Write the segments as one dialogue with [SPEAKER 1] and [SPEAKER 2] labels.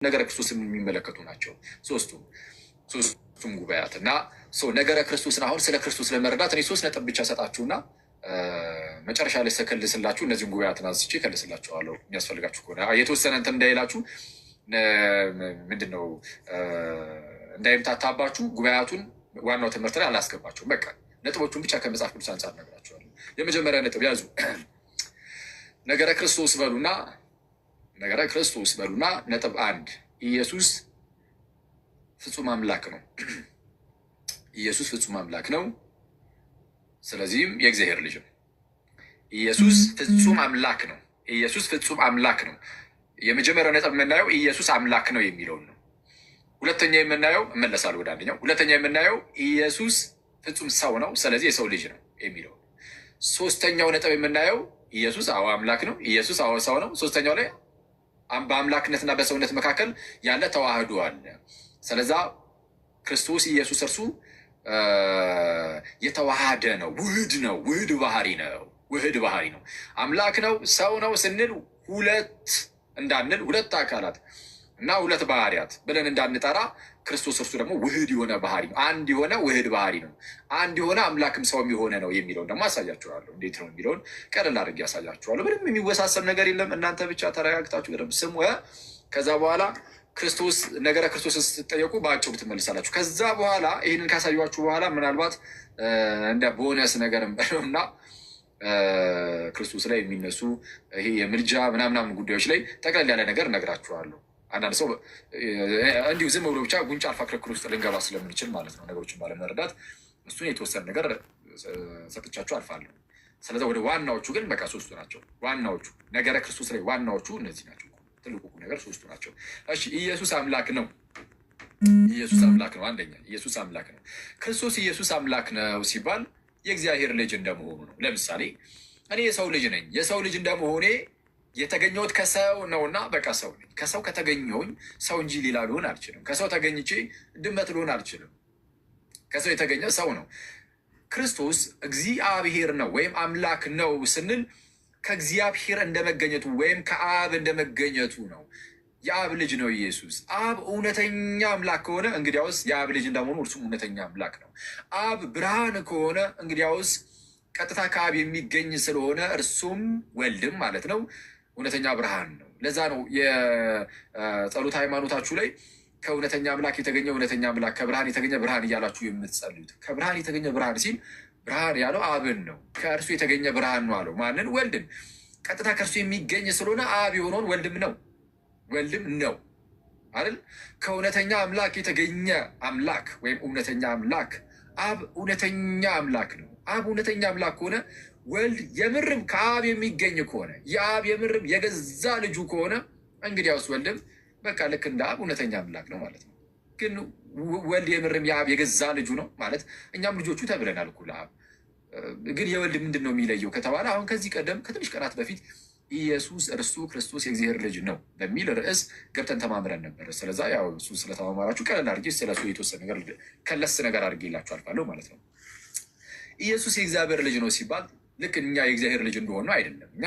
[SPEAKER 1] ነገረ ክርስቶስን የሚመለከቱ ናቸው ሶስቱም ጉባኤያት እና ነገረ ክርስቶስን አሁን ስለ ክርስቶስ ለመረዳት እኔ 3 ነጥብ ብቻ ሰጣችሁና መጨረሻ ላይ ሰከልስላችሁ እነዚህን ጉባኤያትን አንስቼ ከልስላችኋለሁ የሚያስፈልጋችሁ ከሆነ የተወሰነ እንትን እንዳይላችሁ ምንድነው እንዳይምታታባችሁ ጉባኤያቱን ዋናው ትምህርት ላይ አላስገባችሁም። በቃ ነጥቦቹን ብቻ ከመጽሐፍ ቅዱስ አንጻር ነግራችኋለሁ። የመጀመሪያ ነጥብ ያዙ። ነገረ ክርስቶስ በሉና ነጥብ 1 ኢየሱስ ፍጹም አምላክ ነው። ኢየሱስ ፍጹም አምላክ ነው። ስለዚህም የእግዚአብሔር ልጅ ነው። ኢየሱስ ፍጹም አምላክ ነው። ኢየሱስ ፍጹም አምላክ ነው። የመጀመሪያው ነጥብ የምናየው ኢየሱስ አምላክ ነው የሚለውን ነው። ሁለተኛ የምናየው እመለሳለሁ ወደ አንደኛው። ሁለተኛ የምናየው ኢየሱስ ፍጹም ሰው ነው፣ ስለዚህ የሰው ልጅ ነው የሚለው። ሶስተኛው ነጥብ የምናየው ኢየሱስ አዎ አምላክ ነው፣ ኢየሱስ አዎ ሰው ነው። ሶስተኛው ላይ በአምላክነትና በሰውነት መካከል ያለ ተዋህዶ አለ። ስለዛ ክርስቶስ ኢየሱስ እርሱ የተዋሃደ ነው፣ ውህድ ባህሪ ነው። አምላክ ነው፣ ሰው ነው ስንል ሁለት አካላት እና ሁለት ባህሪያት ብለን እንዳንጠራ ክርስቶስ እርሱ ደግሞ ውህድ የሆነ ባህሪ ነው። አንድ የሆነ ውህድ ባህሪ ነው። አንድ የሆነ አምላክም ሰውም የሆነ ነው የሚለውን ደግሞ አሳያችኋለሁ። እንዴት ነው የሚለውን ቀለል አድርጌ ያሳያችኋለሁ። ምንም የሚወሳሰብ ነገር የለም። እናንተ ብቻ ተረጋግታችሁ በደምብ ስሙ። ከዛ በኋላ ነገረ ክርስቶስን ስትጠየቁ በአጭሩ ትመልሳላችሁ። ከዛ በኋላ ይህንን ካሳያችሁ በኋላ ምናልባት እንደ ቦነስ ነገር እንበለው እና ክርስቶስ ላይ የሚነሱ ይሄ የምልጃ ምናምናምን ጉዳዮች ላይ ጠቅለል ያለ ነገር እነግራችኋለሁ። አንዳንድ ሰው እንዲሁ ዝም ብሎ ብቻ ጉንጭ አልፋ ክርክር ውስጥ ልንገባ ስለምንችል ማለት ነው ነገሮችን ባለመረዳት እሱን የተወሰነ ነገር ሰጥቻችሁ አልፋለሁ። ስለዚ ወደ ዋናዎቹ ግን በቃ 3ቱ ናቸው። ዋናዎቹ ነገረ ክርስቶስ ላይ ዋናዎቹ እነዚህ ናቸው። ትልቁ ነገር 3ቱ ናቸው። እሺ ኢየሱስ አምላክ ነው። አንደኛ ኢየሱስ አምላክ ነው። ክርስቶስ ኢየሱስ አምላክ ነው ሲባል የእግዚአብሔር ልጅ እንደመሆኑ ነው። ለምሳሌ እኔ የሰው ልጅ ነኝ። የሰው ልጅ እንደመሆኔ የተገኘሁት ከሰው ነውና በቃ ሰው ነኝ። ከሰው ከተገኘሁኝ ሰው እንጂ ሌላ ልሆን አልችልም። ከሰው ተገኝቼ ድመት ልሆን አልችልም። ከሰው የተገኘ ሰው ነው። ክርስቶስ እግዚአብሔር ነው ወይም አምላክ ነው ስንል ከእግዚአብሔር እንደመገኘቱ ወይም ከአብ እንደመገኘቱ ነው። የአብ ልጅ ነው ኢየሱስ። አብ እውነተኛ አምላክ ከሆነ እንግዲያውስ የአብ ልጅ እንደመሆኑ እርሱም እውነተኛ አምላክ ነው። አብ ብርሃን ከሆነ እንግዲያውስ ቀጥታ ከአብ የሚገኝ ስለሆነ እርሱም ወልድም ማለት ነው እውነተኛ ብርሃን ነው። ለዛ ነው የጸሎት ሃይማኖታችሁ ላይ ከእውነተኛ አምላክ የተገኘ እውነተኛ አምላክ፣ ከብርሃን የተገኘ ብርሃን እያላችሁ የምትጸልዩት። ከብርሃን የተገኘ ብርሃን ሲል ብርሃን ያለው አብን ነው። ከእርሱ የተገኘ ብርሃን ነው አለው ማንን? ወልድን። ቀጥታ ከእርሱ የሚገኝ ስለሆነ አብ የሆነውን ወልድም ነው አይደል? ከእውነተኛ አምላክ የተገኘ አምላክ ወይም እውነተኛ አምላክ አብ እውነተኛ አምላክ ነው። አብ እውነተኛ አምላክ ከሆነ ወልድ የምርም ከአብ የሚገኝ ከሆነ የአብ የምርም የገዛ ልጁ ከሆነ እንግዲያውስ ወልድም በቃ ልክ እንደ አብ እውነተኛ አምላክ ነው ማለት ነው። ግን ወልድ የምርም የአብ የገዛ ልጁ ነው ማለት እኛም ልጆቹ ተብለናል እኮ ለአብ። ግን የወልድ ምንድን ነው የሚለየው ከተባለ አሁን ከዚህ ቀደም ከትንሽ ቀናት በፊት ኢየሱስ እርሱ ክርስቶስ የእግዚአብሔር ልጅ ነው በሚል ርዕስ ገብተን ተማምረን ነበር። ስለዛ ያው እሱ ስለተማማራችሁ ቀለል አድርጌ ስለሱ የተወሰነ ነገር ከለስ ነገር አድርጌላችሁ አልፋለሁ ማለት ነው። ኢየሱስ የእግዚአብሔር ልጅ ነው ሲባል ልክ እኛ የእግዚአብሔር ልጅ እንደሆነ አይደለም። እኛ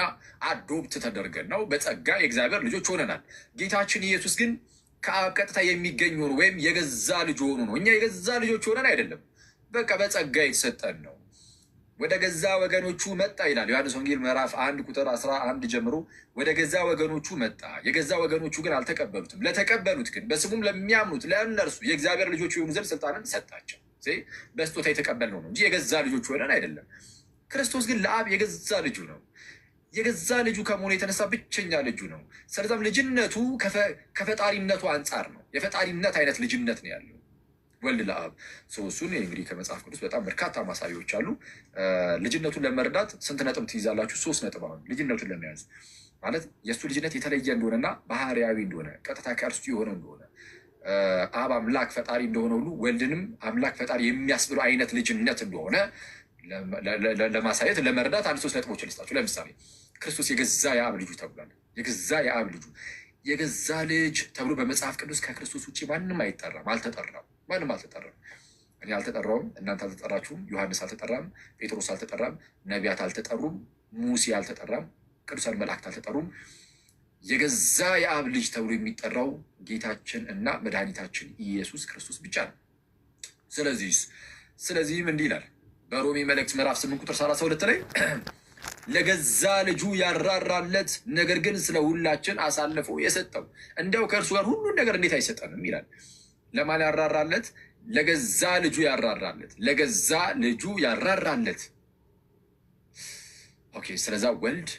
[SPEAKER 1] አዶፕት ተደርገን ነው፣ በጸጋ የእግዚአብሔር ልጆች ሆነናል። ጌታችን ኢየሱስ ግን ከአብ ቀጥታ የሚገኝ ሆኖ ወይም የገዛ ልጅ ሆኖ ነው። እኛ የገዛ ልጆች ሆነን አይደለም፣ በቃ በጸጋ የተሰጠን ነው። ወደ ገዛ ወገኖቹ መጣ ይላል ዮሐንስ ወንጌል ምዕራፍ 1 ቁጥር 11 ጀምሮ ወደ ገዛ ወገኖቹ መጣ፣ የገዛ ወገኖቹ ግን አልተቀበሉትም። ለተቀበሉት ግን በስሙም ለሚያምኑት ለእነርሱ የእግዚአብሔር ልጆች የሆኑ ዘንድ ስልጣንን ሰጣቸው። በስጦታ የተቀበልነው ነው እንጂ የገዛ ልጆች ሆነን አይደለም። ክርስቶስ ግን ለአብ የገዛ ልጁ ነው። የገዛ ልጁ ከመሆኑ የተነሳ ብቸኛ ልጁ ነው። ስለዚም ልጅነቱ ከፈጣሪነቱ አንጻር ነው። የፈጣሪነት አይነት ልጅነት ነው ያለው ወልድ ለአብ። እሱን እንግዲህ ከመጽሐፍ ቅዱስ በጣም በርካታ ማሳያዎች አሉ። ልጅነቱን ለመረዳት ስንት ነጥብ ትይዛላችሁ? 3 ነጥብ። አሁን ልጅነቱን ለመያዝ ማለት የእሱ ልጅነት የተለየ እንደሆነና ባህርያዊ እንደሆነ ቀጥታ ከእርሱ የሆነ እንደሆነ አብ አምላክ ፈጣሪ እንደሆነ ሁሉ ወልድንም አምላክ ፈጣሪ የሚያስብለው አይነት ልጅነት እንደሆነ ለማሳየት ለመረዳት 3 ነጥቦች ልስጣችሁ። ለምሳሌ ክርስቶስ የገዛ የአብ ልጁ ተብሏል። የገዛ የአብ ልጁ የገዛ ልጅ ተብሎ በመጽሐፍ ቅዱስ ከክርስቶስ ውጭ ማንም አይጠራም፣ አልተጠራም። ማንም አልተጠራም። እኔ አልተጠራውም፣ እናንተ አልተጠራችሁም፣ ዮሐንስ አልተጠራም፣ ጴጥሮስ አልተጠራም፣ ነቢያት አልተጠሩም፣ ሙሴ አልተጠራም፣ ቅዱሳን መላእክት አልተጠሩም። የገዛ የአብ ልጅ ተብሎ የሚጠራው ጌታችን እና መድኃኒታችን ኢየሱስ ክርስቶስ ብቻ ነው። ስለዚህም እንዲህ ይላል በሮሜ መልእክት ምዕራፍ 8 ቁጥር 32 ላይ ለገዛ ልጁ ያራራለት ነገር ግን ስለ ሁላችን አሳልፎ የሰጠው እንዲያው ከእርሱ ጋር ሁሉን ነገር እንዴት አይሰጠንም ይላል። ለማን ያራራለት? ለገዛ ልጁ ያራራለት። ለገዛ ልጁ ያራራለት። ኦኬ። ስለዛ ወልድ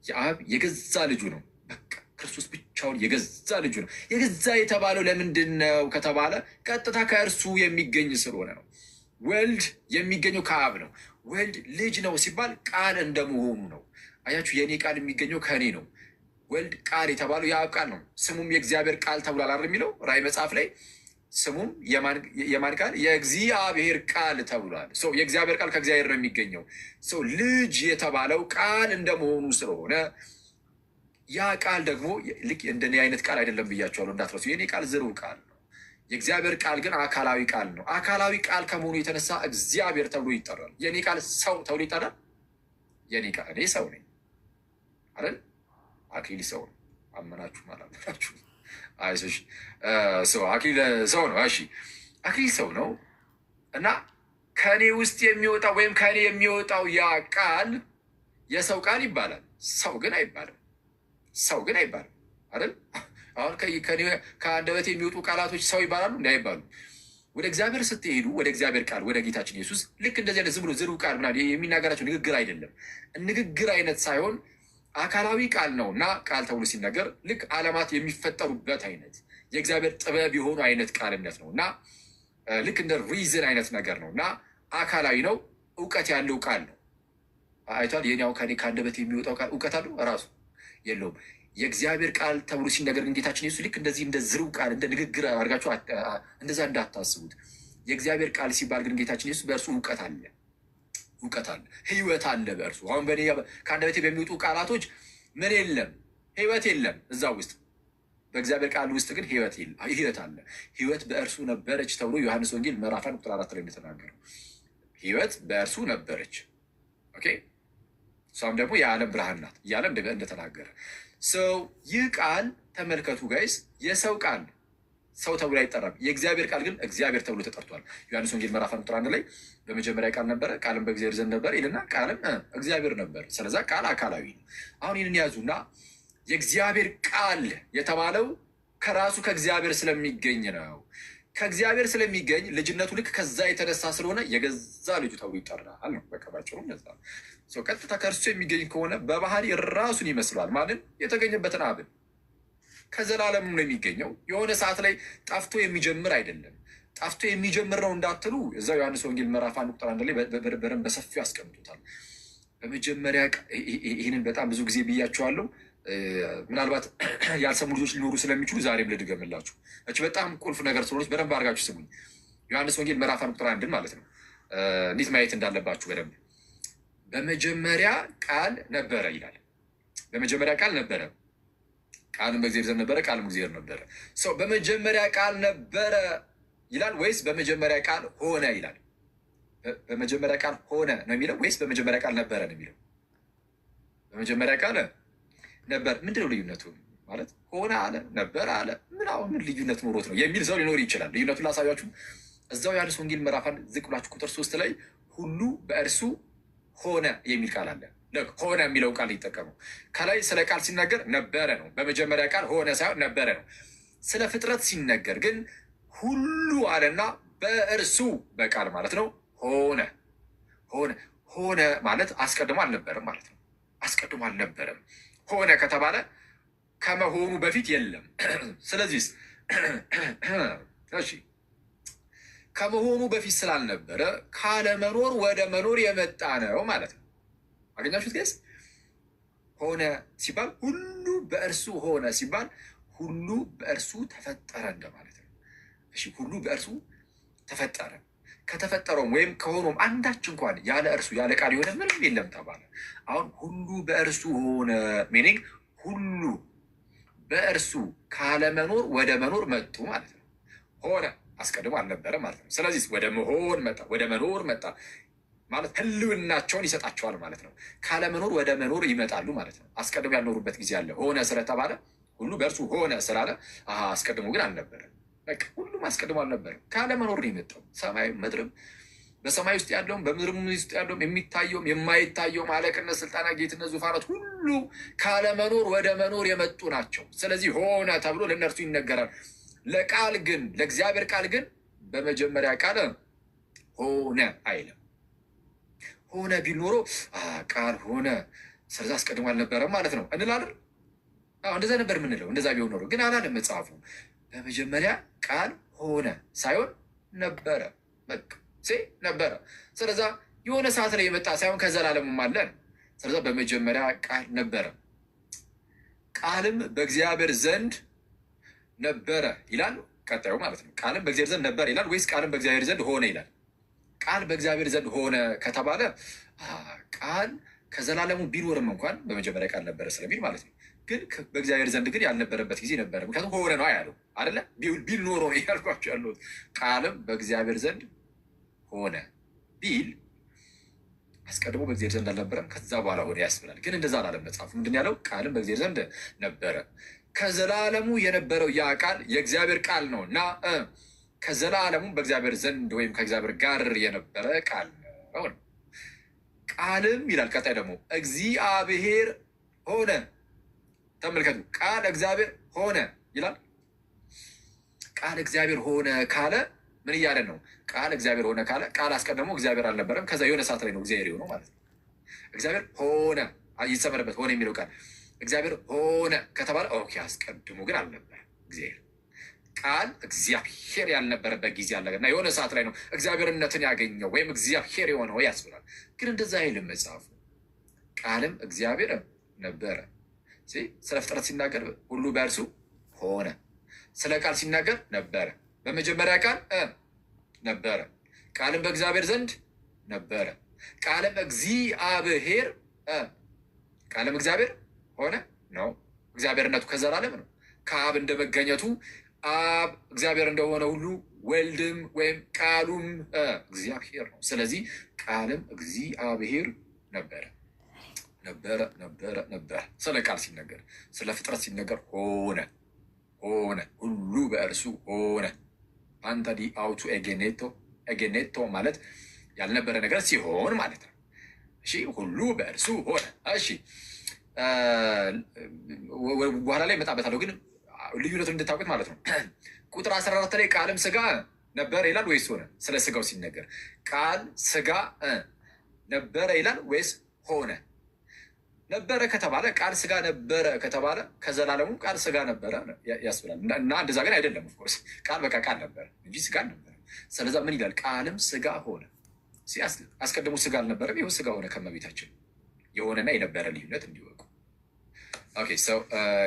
[SPEAKER 1] የአብ የገዛ ልጁ ነው። በቃ ክርስቶስ ብቻውን የገዛ ልጁ ነው። የገዛ የተባለው ለምንድን ነው ከተባለ ቀጥታ ከእርሱ የሚገኝ ስለሆነ ነው። ወልድ የሚገኘው ከአብ ነው። ወልድ ልጅ ነው ሲባል ቃል እንደመሆኑ ነው። አያችሁ፣ የእኔ ቃል የሚገኘው ከእኔ ነው። ወልድ ቃል የተባለው የአብ ቃል ነው። ስሙም የእግዚአብሔር ቃል ተብሏል አይደል የሚለው ራእይ መጽሐፍ ላይ ስሙም የማን ቃል? የእግዚአብሔር ቃል ተብሏል። የእግዚአብሔር ቃል ከእግዚአብሔር ነው የሚገኘው። ልጅ የተባለው ቃል እንደመሆኑ ስለሆነ ያ ቃል ደግሞ ልክ እንደኔ አይነት ቃል አይደለም ብያቸዋለሁ፣ እንዳትረሱ። የኔ ቃል ዝርው ቃል ነው። የእግዚአብሔር ቃል ግን አካላዊ ቃል ነው። አካላዊ ቃል ከመሆኑ የተነሳ እግዚአብሔር ተብሎ ይጠራል። የኔ ቃል ሰው ተብሎ ይጠራል። የኔ ቃል እኔ ሰው ነኝ አይደል? አክሊል ሰው ነው። አመናችሁ አላመናችሁ አይዞሽ፣ አክሊል ሰው ነው። እሺ፣ አክሊል ሰው ነው እና ከእኔ ውስጥ የሚወጣው ወይም ከእኔ የሚወጣው ያ ቃል የሰው ቃል ይባላል። ሰው ግን አይባልም። ሰው ግን አይባልም አይደል? አሁን ከአንደበት የሚወጡ ቃላቶች ሰው ይባላሉ? እንዳይባሉ። ወደ እግዚአብሔር ስትሄዱ ወደ እግዚአብሔር ቃል ወደ ጌታችን ኢየሱስ ልክ እንደዚህ አይነት ዝም ብሎ ዝርው ቃል ምናምን የሚናገራቸው ንግግር አይደለም። ንግግር አይነት ሳይሆን አካላዊ ቃል ነው እና ቃል ተብሎ ሲነገር ልክ ዓለማት የሚፈጠሩበት አይነት የእግዚአብሔር ጥበብ የሆኑ አይነት ቃልነት ነው እና ልክ እንደ ሪዝን አይነት ነገር ነው እና አካላዊ ነው። እውቀት ያለው ቃል ነው። አይቷል። የኛው ከአንደበት የሚወጣው ቃል እውቀት አለው? ራሱ የለውም። የእግዚአብሔር ቃል ተብሎ ሲነገር ግን ጌታችን ኢየሱስ ልክ እንደዚህ እንደ ዝርው ቃል እንደ ንግግር አድርጋችሁ እንደዛ እንዳታስቡት። የእግዚአብሔር ቃል ሲባል ግን ጌታችን ኢየሱስ በእርሱ እውቀት አለ፣ እውቀት አለ፣ ህይወት አለ በእርሱ። አሁን በእኔ ከአንደበቴ በሚወጡ ቃላቶች ምን የለም? ህይወት የለም እዛ ውስጥ። በእግዚአብሔር ቃል ውስጥ ግን ህይወት አለ። ህይወት በእርሱ ነበረች ተብሎ ዮሐንስ ወንጌል ምዕራፍ 1 ቁጥር 4 ላይ እንደተናገረው ህይወት በእርሱ ነበረች። ኦኬ። እሷም ደግሞ የዓለም ብርሃን ናት እያለ እንደተናገረ ይህ ቃል ተመልከቱ ጋይስ፣ የሰው ቃል ሰው ተብሎ አይጠራም። የእግዚአብሔር ቃል ግን እግዚአብሔር ተብሎ ተጠርቷል። ዮሐንስ ወንጌል ምዕራፍ 1 ቁጥር 1 ላይ በመጀመሪያ ቃል ነበረ፣ ቃልም በእግዚአብሔር ዘንድ ነበር ይልና ቃልም እግዚአብሔር ነበር። ስለዛ ቃል አካላዊ ነው። አሁን ይህንን ያዙና የእግዚአብሔር ቃል የተባለው ከራሱ ከእግዚአብሔር ስለሚገኝ ነው። ከእግዚአብሔር ስለሚገኝ ልጅነቱ ልክ ከዛ የተነሳ ስለሆነ የገዛ ልጁ ተብሎ ይጠራል ነው። በቃ ባጭሩ እንደዛ ነው። ቀጥታ ከእርሱ የሚገኝ ከሆነ በባህሪ ራሱን ይመስሏል። ማንን? የተገኘበትን አብን። ከዘላለም ነው የሚገኘው። የሆነ ሰዓት ላይ ጠፍቶ የሚጀምር አይደለም። ጠፍቶ የሚጀምር ነው እንዳትሉ እዛው ዮሐንስ ወንጌል ምዕራፍ 1 ቁጥር 1 ላይ በደንብ በሰፊው ያስቀምጡታል። በመጀመሪያ ይህንን በጣም ብዙ ጊዜ ብያቸዋለሁ። ምናልባት ያልሰሙ ልጆች ሊኖሩ ስለሚችሉ ዛሬም ልድገምላችሁ። እች በጣም ቁልፍ ነገር ስለሆነች በደንብ አድርጋችሁ ስሙኝ። ዮሐንስ ወንጌል ምዕራፍ 1 ቁጥር 1 ማለት ነው እንዴት ማየት እንዳለባችሁ በደንብ። በመጀመሪያ ቃል ነበረ ይላል። በመጀመሪያ ቃል ነበረ፣ ቃልም በእግዚአብሔር ዘንድ ነበረ፣ ቃልም እግዚአብሔር ነበረ። በመጀመሪያ ቃል ነበረ ይላል ወይስ በመጀመሪያ ቃል ሆነ ይላል? በመጀመሪያ ቃል ሆነ ነው የሚለው ወይስ በመጀመሪያ ቃል ነበረ ነው የሚለው? በመጀመሪያ ቃል ነበር። ምንድነው ልዩነቱ? ማለት ሆነ አለ ነበረ አለ ምን ልዩነት ኖሮት ነው የሚል ሰው ሊኖር ይችላል። ልዩነቱን ላሳያችሁ። እዛው ዮሐንስ ወንጌል ምዕራፍ 1 ዝቅ ብላችሁ ቁጥር 3 ላይ ሁሉ በእርሱ ሆነ የሚል ቃል አለ። ሆነ የሚለው ቃል ይጠቀመው። ከላይ ስለ ቃል ሲናገር ነበረ ነው። በመጀመሪያ ቃል ሆነ ሳይሆን ነበረ ነው። ስለ ፍጥረት ሲነገር ግን ሁሉ አለና በእርሱ በቃል ማለት ነው ሆነ። ሆነ ማለት አስቀድሞ አልነበረም ማለት ነው። አስቀድሞ አልነበረም። ሆነ ከተባለ ከመሆኑ በፊት የለም። ስለዚህ እሺ ከመሆኑ በፊት ስላልነበረ ካለመኖር ወደ መኖር የመጣ ነው ማለት ነው። አገኛችሁት ጋይስ? ሆነ ሲባል ሁሉ በእርሱ ሆነ ሲባል ሁሉ በእርሱ ተፈጠረ እንደማለት ነው። እሺ ሁሉ በእርሱ ተፈጠረ። ከተፈጠረውም ወይም ከሆኖም አንዳች እንኳን ያለ እርሱ ያለ ቃል የሆነ ምንም የለም ተባለ። አሁን ሁሉ በእርሱ ሆነ ሚኒንግ ሁሉ በእርሱ ካለመኖር ወደ መኖር መጡ ማለት ነው። ሆነ አስቀድሞ አልነበረ ማለት ነው። ስለዚህ ወደ መሆን መጣ፣ ወደ መኖር መጣ። ማለት ህልውናቸውን ይሰጣቸዋል ማለት ነው። ካለመኖር ወደ መኖር ይመጣሉ ማለት ነው። አስቀድሞ ያልኖሩበት ጊዜ አለ። ሆነ ስለተባለ ሁሉ በእርሱ ሆነ ስላለ አስቀድሞ ግን አልነበረም። በቃ ሁሉም አስቀድሞ አልነበረም። ካለመኖር ነው የመጣው። ሰማይ ምድርም በሰማይ ውስጥ ያለውም በምድርም ውስጥ ያለውም የሚታየውም የማይታየውም አለቅነት፣ ስልጣናት፣ ጌትነት፣ ዙፋናት ሁሉ ካለመኖር ወደ መኖር የመጡ ናቸው። ስለዚህ ሆነ ተብሎ ለእነርሱ ይነገራል። ለቃል ግን ለእግዚአብሔር ቃል ግን በመጀመሪያ ቃል ሆነ አይልም። ሆነ ቢል ኖሮ ቃል ሆነ ስለዚህ አስቀድሞ አልነበረም ማለት ነው እንላለን። እንደዛ ነበር የምንለው። እንደዛ ቢሆን ኖሮ ግን አላለም መጽሐፉ። በመጀመሪያ ቃል ሆነ ሳይሆን ነበረ። በቃ ነበረ። ስለዛ የሆነ ሰዓት ላይ የመጣ ሳይሆን ከዘላለሙም አለን። ስለዛ በመጀመሪያ ቃል ነበረ፣ ቃልም በእግዚአብሔር ዘንድ ነበረ ይላል። ቀጣዩ ማለት ነው። ቃልም በእግዚአብሔር ዘንድ ነበረ ይላል ወይስ ቃልም በእግዚአብሔር ዘንድ ሆነ ይላል? ቃል በእግዚአብሔር ዘንድ ሆነ ከተባለ ቃል ከዘላለሙ ቢኖርም እንኳን በመጀመሪያ ቃል ነበረ ስለሚል ማለት ነው። ግን በእግዚአብሔር ዘንድ ግን ያልነበረበት ጊዜ ነበረ። ምክንያቱም ሆነ ነው ያለው አይደለ? ቢል ኖሮ ነው ያልኳቸው ያሉት። ቃልም በእግዚአብሔር ዘንድ ሆነ ቢል አስቀድሞ በእግዚአብሔር ዘንድ አልነበረም፣ ከዛ በኋላ ሆነ ያስብላል። ግን እንደዛ አላለም መጽሐፉ። ምንድን ያለው? ቃልም በእግዚአብሔር ዘንድ ነበረ። ከዘላለሙ የነበረው ያ ቃል የእግዚአብሔር ቃል ነው እና ከዘላለሙ በእግዚአብሔር ዘንድ ወይም ከእግዚአብሔር ጋር የነበረ ቃል ነው። ቃልም ይላል ቀጣይ ደግሞ እግዚአብሔር ሆነ። ተመልከቱ፣ ቃል እግዚአብሔር ሆነ ይላል። ቃል እግዚአብሔር ሆነ ካለ ምን እያለ ነው? ቃል እግዚአብሔር ሆነ ካለ ቃል አስቀድሞ እግዚአብሔር አልነበረም። ከዛ የሆነ ሰዓት ላይ ነው እግዚአብሔር የሆነው ማለት ነው። እግዚአብሔር ሆነ ይሰመርበት፣ ሆነ የሚለው ቃል እግዚአብሔር ሆነ ከተባለ ኦኬ፣ አስቀድሞ ግን አልነበረም እግዚአብሔር። ቃል እግዚአብሔር ያልነበረበት ጊዜ አለ እና የሆነ ሰዓት ላይ ነው እግዚአብሔርነትን ያገኘው ወይም እግዚአብሔር የሆነው ያስብላል። ግን እንደዛ አይልም መጽሐፉ። ቃልም እግዚአብሔር ነበረ። ስለ ፍጥረት ሲናገር ሁሉ በእርሱ ሆነ። ስለ ቃል ሲናገር ነበረ። በመጀመሪያ ቃል ነበረ፣ ቃልም በእግዚአብሔር ዘንድ ነበረ፣ ቃልም እግዚአብሔር ቃልም እግዚአብሔር ሆነ ነው። እግዚአብሔርነቱ ከዘላለም ነው። ከአብ እንደመገኘቱ አብ እግዚአብሔር እንደሆነ ሁሉ ወልድም ወይም ቃሉም እግዚአብሔር ነው። ስለዚህ ቃልም እግዚአብሔር ነበረ ነበረ ነበረ ነበረ። ስለ ቃል ሲነገር፣ ስለ ፍጥረት ሲነገር ሆነ ሆነ፣ ሁሉ በእርሱ ሆነ። አንተ ዲ አውቱ ኤጌኔቶ ማለት ያልነበረ ነገር ሲሆን ማለት ነው። እሺ፣ ሁሉ በእርሱ ሆነ። እሺ፣ በኋላ ላይ እመጣበታለሁ፣ ግን ልዩነቱን እንድታውቁት ማለት ነው። ቁጥር 14 ላይ ቃልም ስጋ ነበረ ይላል ወይስ ሆነ? ስለ ስጋው ሲነገር ቃል ስጋ ነበረ ይላል ወይስ ሆነ? ነበረ ከተባለ ቃል ስጋ ነበረ ከተባለ ከዘላለሙ ቃል ስጋ ነበረ ያስብላል። እና እንደዛ ግን አይደለም። ኦፍኮርስ ቃል በቃ ቃል ነበረ እንጂ ስጋ ነበረ። ስለዛ ምን ይላል? ቃልም ስጋ ሆነ። አስቀድሞ ስጋ አልነበረም፣ ይኸው ስጋ ሆነ። ከመቤታችን የሆነና የነበረ ልዩነት እንዲወቁ። ኦኬ፣ ሰው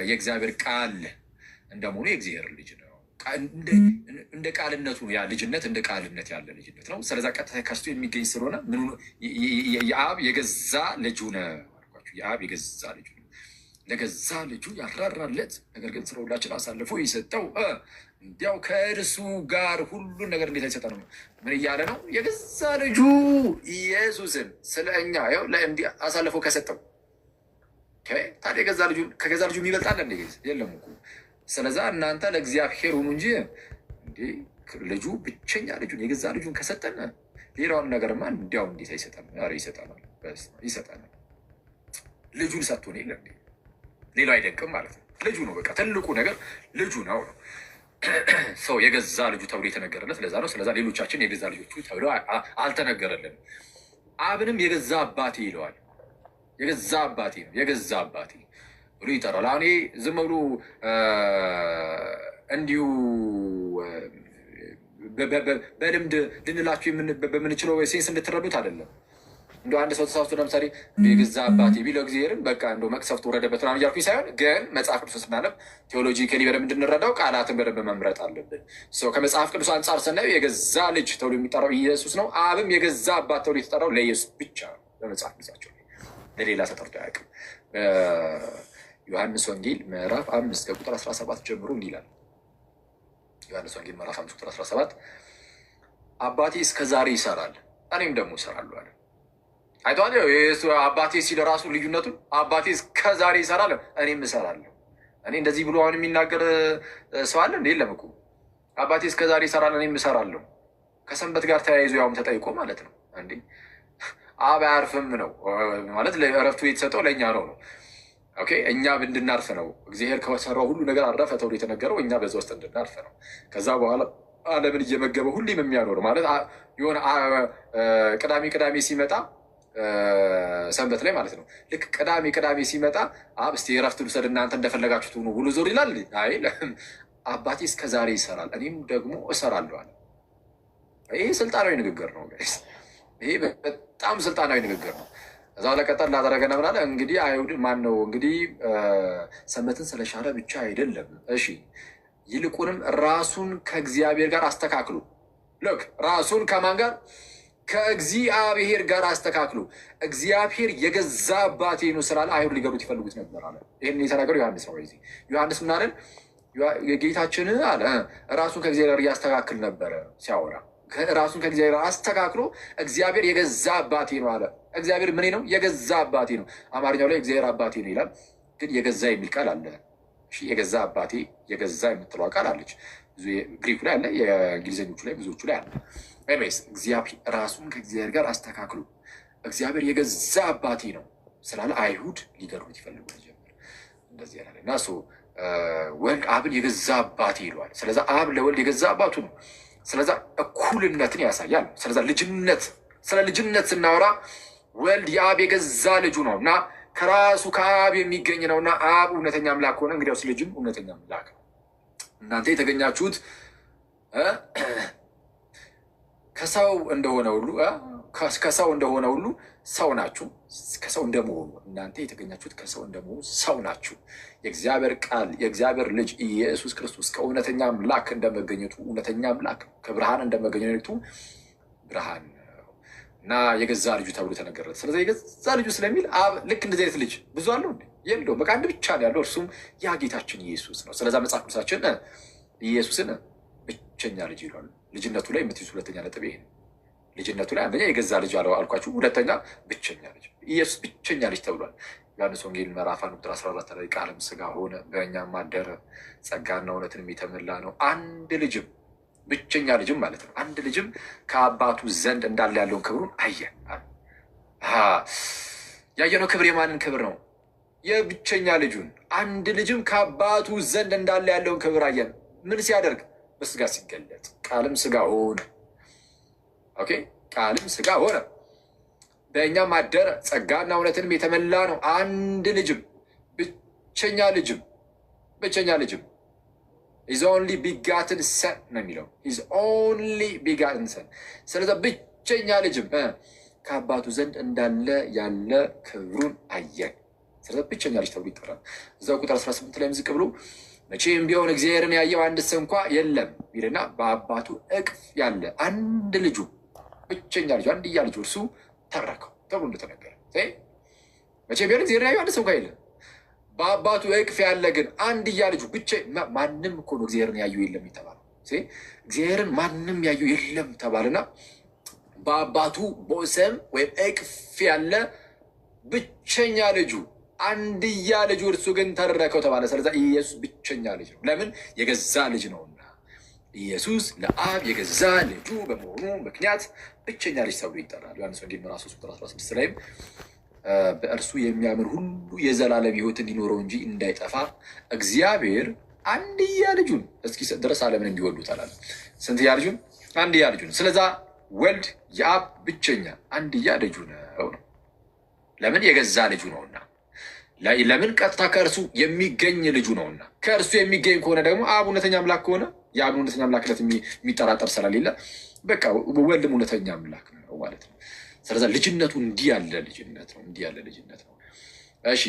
[SPEAKER 1] የእግዚአብሔር ቃል እንደመሆኑ የእግዚአብሔር ልጅ ነው። እንደ ቃልነቱ ያ ልጅነት እንደ ቃልነት ያለ ልጅነት ነው። ስለዛ ቀጥታ ከስቶ የሚገኝ ስለሆነ የአብ የገዛ ልጁ ነው። የአብ የገዛ ልጁ ነው። ለገዛ ልጁ ያራራለት፣ ነገር ግን ስለ ሁላችን አሳልፎ የሰጠው እንዲያው ከእርሱ ጋር ሁሉን ነገር እንዴት አይሰጠ ነው? ምን እያለ ነው? የገዛ ልጁ ኢየሱስን ስለ እኛ እንዲህ አሳልፎ ከሰጠው ታዲያ ከገዛ ልጁ የሚበልጣል እንደ የለም እኮ። ስለዛ እናንተ ለእግዚአብሔር ሁኑ እንጂ ልጁ ብቸኛ ልጁን የገዛ ልጁን ከሰጠን ሌላውን ነገርማ እንዲያው እንዴት አይሰጠም? ኧረ ይሰጠናል፣ ይሰጠናል። ልጁን ሰጥቶን የለ ሌላው አይደንቅም ማለት ነው። ልጁ ነው በቃ ትልቁ ነገር ልጁ ነው። ሰው የገዛ ልጁ ተብሎ የተነገረለት ለዛ ነው። ስለዛ ሌሎቻችን የገዛ ልጆቹ ተብሎ አልተነገረልንም። አብንም የገዛ አባቴ ይለዋል። የገዛ አባቴ ነው፣ የገዛ አባቴ ብሎ ይጠራል። አሁን ዝም ብሎ እንዲሁ በልምድ ልንላችሁ በምንችለው ሴንስ እንድትረዱት አይደለም። እንደ አንድ ሰው ተሳስቶ ለምሳሌ የገዛ አባቴ ቢለው እግዚአብሔርን በቃ እንደ መቅሰፍት ወረደበት ምናምን እያልኩኝ ሳይሆን፣ ግን መጽሐፍ ቅዱስ ስናነብ ቴዎሎጂካሊ በደንብ እንድንረዳው ቃላትን በደንብ መምረጥ አለብን። ከመጽሐፍ ቅዱስ አንጻር ስናየው የገዛ ልጅ ተብሎ የሚጠራው ኢየሱስ ነው። አብም የገዛ አባት ተብሎ የተጠራው ለኢየሱስ ብቻ ነው። በመጽሐፍ ቅዱሳቸው ለሌላ ተጠርቶ አያውቅም። ዮሐንስ ወንጌል ምዕራፍ 5 ከቁጥር 17 ጀምሮ እንዲህ ይላል። ዮሐንስ ወንጌል ምዕራፍ 5 ቁጥር 17 አባቴ እስከ ዛሬ ይሰራል፣ እኔም ደግሞ እሰራለሁ አለ። አይቷል። የሱ አባቴ ሲል ራሱ ልዩነቱን አባቴ እስከዛሬ ይሰራል እኔም እሰራለሁ። እኔ እንደዚህ ብሎ አሁን የሚናገር ሰው አለ እንዴ? የለም እኮ አባቴ እስከዛሬ ይሰራል እኔም እሰራለሁ። ከሰንበት ጋር ተያይዞ ያውም ተጠይቆ ማለት ነው እንዴ። አብ አያርፍም ነው ማለት እረፍቱ የተሰጠው ለእኛ ነው ነው። ኦኬ እኛ እንድናርፍ ነው። እግዚአብሔር ከሰራው ሁሉ ነገር አረፈ ተብሎ የተነገረው እኛ በዛ ውስጥ እንድናርፍ ነው። ከዛ በኋላ ዓለምን እየመገበ ሁሌም የሚያኖር ማለት የሆነ ቅዳሜ ሲመጣ ሰንበት ላይ ማለት ነው። ልክ ቅዳሜ ሲመጣ አብ እስኪ እረፍት ልውሰድ እናንተ እንደፈለጋችሁ ትሆኑ ብሎ ዞር ይላል። አይ አባቴ እስከዛሬ ይሰራል እኔም ደግሞ እሰራለሁ አለ። ይሄ ስልጣናዊ ንግግር ነው። ይሄ በጣም ስልጣናዊ ንግግር ነው። እዛ ለቀጠል ላደረገ ነብናለ እንግዲህ አይሁድ ማን ነው እንግዲህ ሰንበትን ስለሻረ ብቻ አይደለም፣ እሺ ይልቁንም ራሱን ከእግዚአብሔር ጋር አስተካክሉ። ልክ ራሱን ከማን ጋር? ከእግዚአብሔር ጋር አስተካክሉ። እግዚአብሔር የገዛ አባቴ ነው ስላለ አይሁድ ሊገሩት ይፈልጉት ነበር አለ። ይህን የተናገረው ዮሐንስ ነው። ዚህ ዮሐንስ ምን አለን? ጌታችን አለ ራሱን ከእግዚአብሔር ጋር እያስተካክል ነበረ ሲያወራ ራሱን ከእግዚአብሔር አስተካክሎ እግዚአብሔር የገዛ አባቴ ነው አለ። እግዚአብሔር ምን ነው? የገዛ አባቴ ነው። አማርኛው ላይ እግዚአብሔር አባቴ ነው ይላል፣ ግን የገዛ የሚል ቃል አለ። የገዛ አባቴ የገዛ የምትለዋ ቃል አለች። ግሪኩ ላይ አለ፣ የእንግሊዝኞቹ ላይ ብዙዎቹ ላይ አለ። ኤኒዌይስ እግዚአብሔር ራሱን ከእግዚአብሔር ጋር አስተካክሎ እግዚአብሔር የገዛ አባቴ ነው ስላለ አይሁድ ሊገሩት ይፈልጉ ነበር። እንደዚህ ያለ እና ወልድ አብን የገዛ አባቴ ይለዋል። ስለዚ አብ ለወልድ የገዛ አባቱ ነው። ስለዛ እኩልነትን ያሳያል። ስለዛ ልጅነት፣ ስለ ልጅነት ስናወራ ወልድ የአብ የገዛ ልጁ ነው እና ከራሱ ከአብ የሚገኝ ነው እና አብ እውነተኛ አምላክ ሆነ። እንግዲያውስ ልጅም እውነተኛ አምላክ ነው። እናንተ የተገኛችሁት ከሰው እንደሆነ ሁሉ ሰው ናችሁ። ከሰው እንደመሆኑ እናንተ የተገኛችሁት ከሰው እንደመሆኑ ሰው ናችሁ። የእግዚአብሔር ቃል የእግዚአብሔር ልጅ ኢየሱስ ክርስቶስ ከእውነተኛ አምላክ እንደመገኘቱ እውነተኛ አምላክ፣ ከብርሃን እንደመገኘቱ ብርሃን ነው እና የገዛ ልጁ ተብሎ ተነገረት። ስለዚህ የገዛ ልጁ ስለሚል አብ ልክ እንደዚህ አይነት ልጅ ብዙ አለው እንዴ? የለውም። በቃ አንድ ብቻ ነው ያለው፣ እርሱም ያ ጌታችን ኢየሱስ ነው። ስለዛ መጽሐፍ ቅዱሳችን ኢየሱስን ብቸኛ ልጅ ይሏል። ልጅነቱ ላይ የምትይዙ ሁለተኛ ነጥብ ይሄ ነው። ልጅነቱ ላይ አንደኛ የገዛ ልጅ አልኳችሁ፣ ሁለተኛ ብቸኛ ልጅ። ኢየሱስ ብቸኛ ልጅ ተብሏል። ዮሐንስ ወንጌል ምዕራፍ 1 ቁጥር 14 ላይ ቃልም ሥጋ ሆነ በእኛም አደረ፣ ጸጋና እውነትን የተመላ ነው። አንድ ልጅም ብቸኛ ልጅም ማለት ነው። አንድ ልጅም ከአባቱ ዘንድ እንዳለ ያለውን ክብሩን አየን። ያየነው ክብር የማንን ክብር ነው? የብቸኛ ልጁን። አንድ ልጅም ከአባቱ ዘንድ እንዳለ ያለውን ክብር አየን። ምን ሲያደርግ? በስጋ ሲገለጥ። ቃልም ሥጋ ሆነ። ኦኬ፣ ቃልም ሥጋ ሆነ በእኛም አደረ፣ ጸጋና እውነትንም የተመላ ነው። አንድ ልጅም ብቸኛ ልጅም ኢዝ ኦንሊ ቢጋትን ሰን ነው የሚለው። ኢዝ ኦንሊ ቢጋትን ሰን። ስለዚ ብቸኛ ልጅም ከአባቱ ዘንድ እንዳለ ያለ ክብሩን አየን። ስለዚ ብቸኛ ልጅ ተብሎ ይጠራል። እዛው ቁጥር 18 ላይ ዝቅ ብሎ መቼም ቢሆን እግዚአብሔርን ያየው አንድ እንኳ የለም ይልና በአባቱ እቅፍ ያለ አንድ ልጁ ብቸኛ ልጁ አንድያ ልጁ እርሱ ተረከው ተብሎ እንደተነገረ መቼም ቢሆን እግዚአብሔርን ያየው አንድ እንኳ የለም፣ በአባቱ እቅፍ ያለ ግን አንድያ ልጁ ብቻ። ማንም እኮ ነው እግዚአብሔርን ያየው የለም የተባለው። እግዚአብሔርን ማንም ያየው የለም ተባልና በአባቱ ቦሰም ወይም እቅፍ ያለ ብቸኛ ልጁ አንድያ ልጁ እርሱ ግን ተረከው ተባለ። ስለዛ ኢየሱስ ብቸኛ ልጅ ነው። ለምን? የገዛ ልጅ ነውና። ኢየሱስ ለአብ የገዛ ልጁ በመሆኑ ምክንያት ብቸኛ ልጅ ተብሎ ይጠራል። ዮሐንስ ወንጌል ምዕራፍ 3 ቁጥር 16 ላይም በእርሱ የሚያምን ሁሉ የዘላለም ሕይወት እንዲኖረው እንጂ እንዳይጠፋ እግዚአብሔር አንድያ ልጁን እስኪሰጥ ድረስ ዓለምን እንዲወዱት አላለ። ስንትያ ልጁን? አንድያ ልጁን። ስለዛ ወልድ የአብ ብቸኛ አንድያ ልጁ ነው። ለምን? የገዛ ልጁ ነውና። ለምን? ቀጥታ ከእርሱ የሚገኝ ልጁ ነውና። ከእርሱ የሚገኝ ከሆነ ደግሞ አብ እውነተኛ አምላክ ከሆነ የአብ እውነተኛ አምላክነት የሚጠራጠር ስለሌለ በቃ ወልድም እውነተኛ አምላክ ነው ማለት ነው። ስለዚ ልጅነቱ እንዲህ ያለ ልጅነት ነው። እሺ፣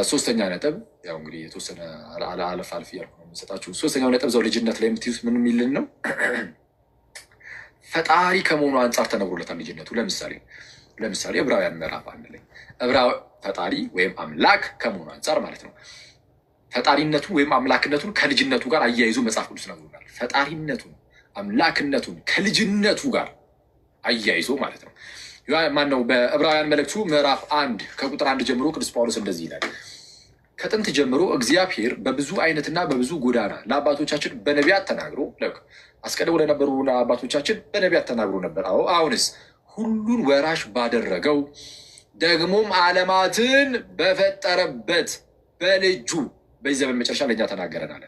[SPEAKER 1] ሶስተኛ ነጥብ ያው እንግዲህ የተወሰነ አለፍ እያልኩ ነው የምንሰጣችሁ። ሶስተኛው ነጥብ እዛው ልጅነት ላይ የምትይዙት ምን የሚልን ነው? ፈጣሪ ከመሆኑ አንጻር ተነግሮለታል ልጅነቱ። ለምሳሌ ዕብራውያን ምዕራፍ 1 ላይ ፈጣሪ ወይም አምላክ ከመሆኑ አንጻር ማለት ነው። ፈጣሪነቱን ወይም አምላክነቱን ከልጅነቱ ጋር አያይዞ መጽሐፍ ቅዱስ ነግሮናል። ፈጣሪነቱን አምላክነቱን ከልጅነቱ ጋር አያይዞ ማለት ነው። ማነው በዕብራውያን መልእክቱ ምዕራፍ 1 ከቁጥር 1 ጀምሮ ቅዱስ ጳውሎስ እንደዚህ ይላል። ከጥንት ጀምሮ እግዚአብሔር በብዙ አይነትና በብዙ ጎዳና ለአባቶቻችን በነቢያት ተናግሮ አስቀድሞ ለነበሩ አባቶቻችን በነቢያት ተናግሮ ነበር። አሁንስ ሁሉን ወራሽ ባደረገው ደግሞም ዓለማትን በፈጠረበት በልጁ በዚህ ዘመን መጨረሻ ለእኛ ተናገረናል።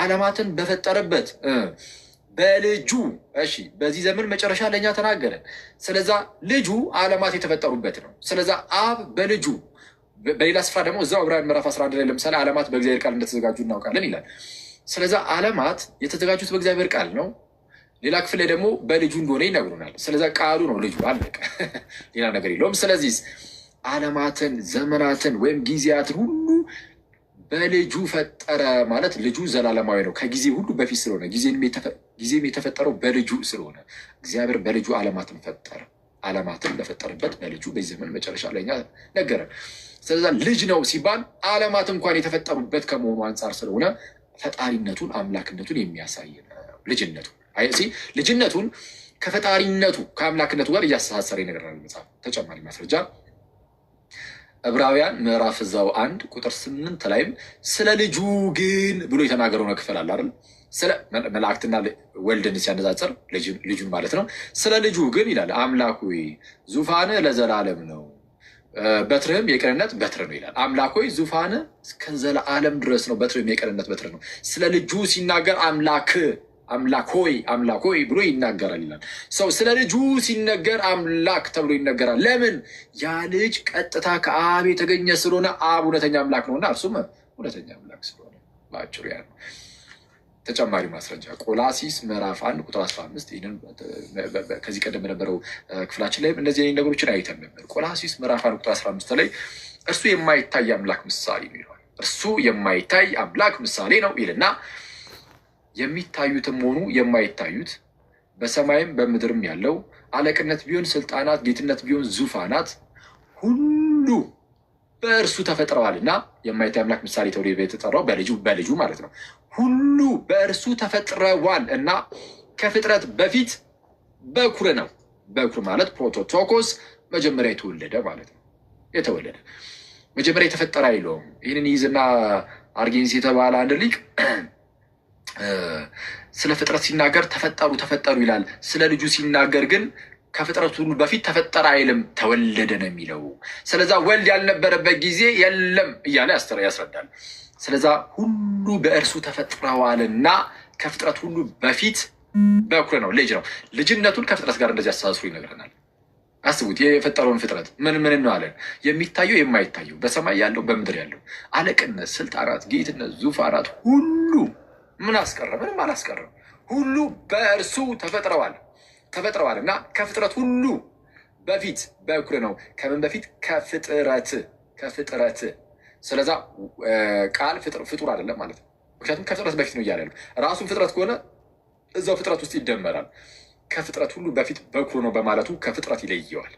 [SPEAKER 1] ዓለማትን በፈጠረበት በልጁ በዚህ ዘመን መጨረሻ ለእኛ ተናገረን። ስለዛ ልጁ ዓለማት የተፈጠሩበት ነው። ስለዛ አብ በልጁ በሌላ ስፍራ ደግሞ እዛው ዕብራውያን ምዕራፍ 11 ላይ ለምሳሌ ዓለማት በእግዚአብሔር ቃል እንደተዘጋጁ እናውቃለን ይላል። ስለዛ ዓለማት የተዘጋጁት በእግዚአብሔር ቃል ነው። ሌላ ክፍል ላይ ደግሞ በልጁ እንደሆነ ይነግሩናል። ስለዛ ቃሉ ነው ልጁ፣ አለቀ። ሌላ ነገር የለውም። ስለዚህ ዓለማትን ዘመናትን ወይም ጊዜያትን ሁሉ በልጁ ፈጠረ ማለት ልጁ ዘላለማዊ ነው፣ ከጊዜ ሁሉ በፊት ስለሆነ ጊዜም የተፈጠረው በልጁ ስለሆነ እግዚአብሔር በልጁ ዓለማትን ፈጠረ። ዓለማትን በፈጠረበት በልጁ በዚህ ዘመን መጨረሻ ላይ ነገረን። ስለዛ ልጅ ነው ሲባል ዓለማት እንኳን የተፈጠሩበት ከመሆኑ አንጻር ስለሆነ ፈጣሪነቱን አምላክነቱን የሚያሳይ ነው። ልጅነቱን ከፈጣሪነቱ ከአምላክነቱ ጋር እያስተሳሰረ ይነግረናል መጽሐፍ። ተጨማሪ ማስረጃ ዕብራውያን ምዕራፍ 1 ቁጥር 8 ላይም ስለ ልጁ ግን ብሎ የተናገረው ነው ክፍል አለ አይደል? ስለ መላእክትና ወልድን ሲያነጻጽር ልጁን ማለት ነው። ስለ ልጁ ግን ይላል አምላክ ሆይ ዙፋንህ ለዘላለም ነው፣ በትርህም የቅንነት በትር ነው ይላል። አምላክ ሆይ ዙፋንህ እስከ ዘላለም ድረስ ነው፣ በትርህም የቅንነት በትር ነው። ስለ ልጁ ሲናገር አምላክ ሆይ ብሎ ይናገራል ይላል። ሰው ስለ ልጁ ሲነገር አምላክ ተብሎ ይነገራል። ለምን? ያ ልጅ ቀጥታ ከአብ የተገኘ ስለሆነ አብ እውነተኛ አምላክ ነውና እርሱም እውነተኛ አምላክ ስለሆነ በአጭሩ ያ ነው። ተጨማሪ ማስረጃ ቆላሲስ ምዕራፍ 1 ቁጥር 15 ይህንን ከዚህ ቀደም በነበረው ክፍላችን ላይ እነዚህ ነገሮችን አይተን ነበር። ቆላሲስ ምዕራፍ 1 ቁጥር 15 ላይ እርሱ የማይታይ አምላክ ምሳሌ ነው ይለዋል። እርሱ የማይታይ አምላክ ምሳሌ ነው ይልና የሚታዩትም ሆኑ የማይታዩት በሰማይም በምድርም ያለው አለቅነት ቢሆን ስልጣናት፣ ጌትነት ቢሆን ዙፋናት ሁሉ በእርሱ ተፈጥረዋል እና የማይታይ አምላክ ምሳሌ ተብሎ የተጠራው በልጁ ማለት ነው። ሁሉ በእርሱ ተፈጥረዋል እና ከፍጥረት በፊት በኩር ነው። በኩር ማለት ፕሮቶቶኮስ መጀመሪያ የተወለደ ማለት ነው። የተወለደ መጀመሪያ የተፈጠረ አይለውም። ይህንን ይዝና አርጌንስ የተባለ አንድ ሊቅ ስለ ፍጥረት ሲናገር ተፈጠሩ ይላል። ስለ ልጁ ሲናገር ግን ከፍጥረት ሁሉ በፊት ተፈጠረ አይልም፣ ተወለደ ነው የሚለው። ስለዛ ወልድ ያልነበረበት ጊዜ የለም እያለ ያስረዳል። ስለዛ ሁሉ በእርሱ ተፈጥረዋልና ከፍጥረት ሁሉ በፊት በኩር ነው፣ ልጅ ነው። ልጅነቱን ከፍጥረት ጋር እንደዚህ አስተሳስሮ ይነግረናል። አስቡት፣ የፈጠረውን ፍጥረት ምን ነው አለን? የሚታየው የማይታየው፣ በሰማይ ያለው በምድር ያለው፣ አለቅነት፣ ስልጣናት፣ ጌትነት፣ ዙፋናት ሁሉ ምን አስቀረ? ምንም አላስቀረም። ሁሉ በእርሱ ተፈጥረዋል እና ከፍጥረት ሁሉ በፊት በኩር ነው። ከምን በፊት? ከፍጥረት። ስለዛ ቃል ፍጡር አይደለም ማለት ነው። ምክንያቱም ከፍጥረት በፊት ነው እያለ ነው። ራሱን ፍጥረት ከሆነ እዛው ፍጥረት ውስጥ ይደመራል። ከፍጥረት ሁሉ በፊት በኩር ነው በማለቱ ከፍጥረት ይለየዋል።